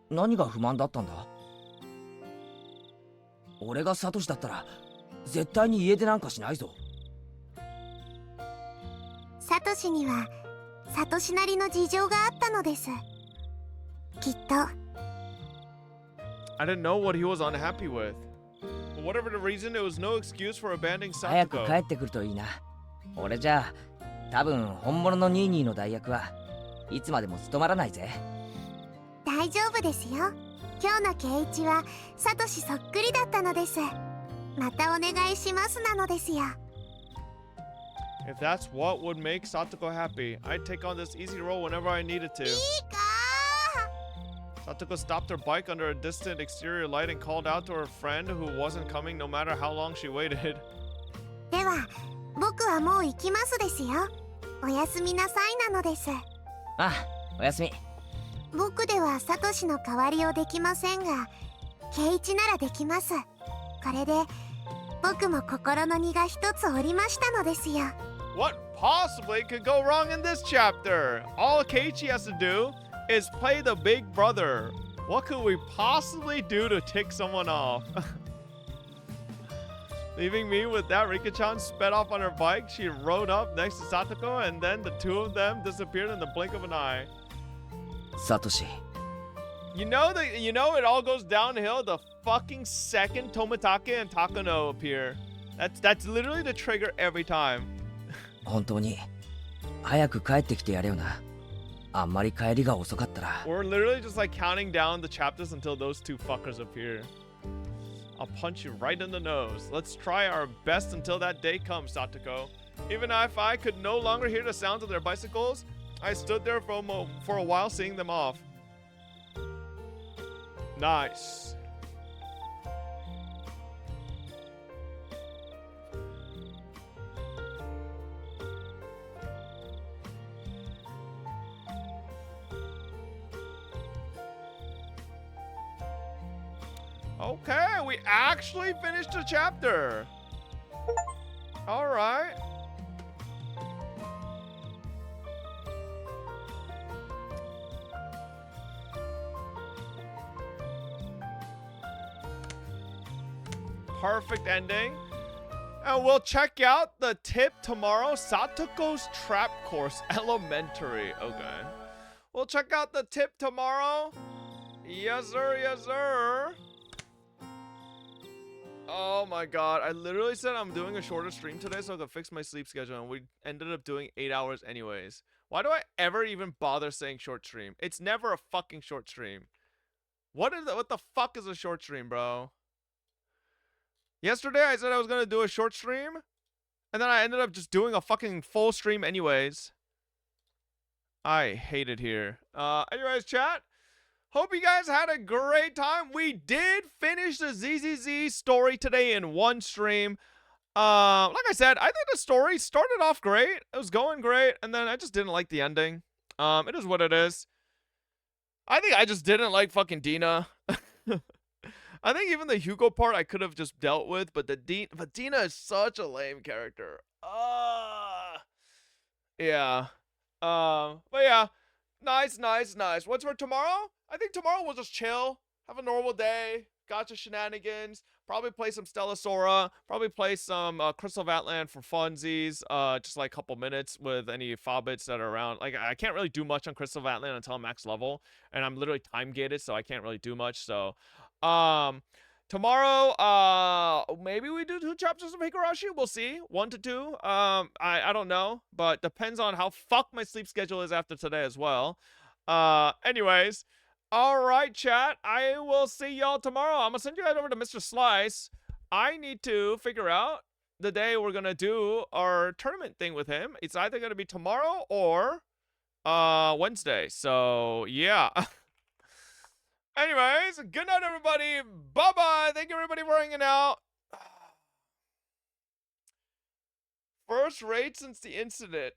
Speaker 5: 何が不満だったんだ？俺がサトシだったら絶対に家出なんかしないぞ。
Speaker 3: サトシにはサトシなりの事情があったのです。きっと。
Speaker 1: I didn't know what he was unhappy with. But whatever the reason, it was no excuse for abandoning
Speaker 5: 早く
Speaker 1: Satoko.
Speaker 5: 帰ってくるといいな。俺じゃ多分本物のニーニーの代役はいつまでも務まらないぜ。
Speaker 3: 大丈夫ですよ。今日のケイイチはサトシそっくりだったのです。またお願いしますなのですよ。
Speaker 1: If that's what would make Satoko happy, I'd take on this easy role whenever I needed to.
Speaker 3: いいか
Speaker 1: Satoko stopped her bike under a distant exterior light and called out to her friend who wasn't coming no matter how long she waited.
Speaker 3: では僕はもう行きますですよ。おやすみなさいなのです。
Speaker 5: あ、おやすみ。
Speaker 3: 僕ではサトシの代わりをできませんが、ケイイチならできます。これで僕も心の荷が一つ下りましたのですよ。
Speaker 1: What possibly could go wrong in this chapter? All Keiichi has to do is play the big brother. What could we possibly do to tick someone off? Leaving me with that, Rika-chan sped off on her bike. She rode up next to Satoko, and then the two of them disappeared in the blink of an eye.
Speaker 5: サトシ。
Speaker 1: You know it all goes downhill the fucking second Tomitake and Takano appear. That's literally the trigger every time.
Speaker 5: 本当に早く帰ってきてやれよな。あんまり帰りが遅かったら。
Speaker 1: We're literally just like counting down the chapters until those two fuckers appear. I'll punch you right in the nose. Let's try our best until that day comes, Satoko. Even if I could no longer hear the sounds of their bicycles, I stood there for a while seeing them off. Nice. Okay, we actually finished the chapter. All right. Perfect ending. And we'll check out the tip tomorrow. Satoko's Trap Course Elementary. Okay. We'll check out the tip tomorrow. Yes, sir. Yes, sir. Oh my god. I literally said I'm doing a shorter stream today so I could fix my sleep schedule. And we ended up doing 8 hours anyways. Why do I ever even bother saying short stream? It's never a fucking short stream. What the fuck is a short stream, bro? Yesterday I said I was gonna do a short stream, and then I ended up just doing a fucking full stream anyways. I hate it here. Anyways, chat. Hope you guys had a great time. We did finish the ZZZ story today in one stream. Like I said, I think the story started off great. It was going great, and then I just didn't like the ending. It is what it is. I think I just didn't like fucking Dina. I think even the Hugo part I could have just dealt with, but Dina is such a lame character. Yeah. But yeah. Nice. What's for tomorrow? I think tomorrow we'll just chill, have a normal day, gotcha shenanigans, probably play some Stellasora, probably play some Crystal Vatland for funsies, just like a couple minutes with any Fobbits that are around. Like, I can't really do much on Crystal Vatland until I'm max level, and I'm literally time gated, so I can't really do much, so... tomorrow, maybe we do 2 chapters of Higurashi. We'll see. 1 to 2. I don't know, but depends on how fucked my sleep schedule is after today as well. Anyways, all right, chat. I will see y'all tomorrow. I'm gonna send you guys over to Mr. Slice. I need to figure out the day we're gonna do our tournament thing with him. It's either gonna be tomorrow or Wednesday. So yeah. Anyways, good night, everybody. Bye-bye. Thank you, everybody, for hanging out. First rate since the incident.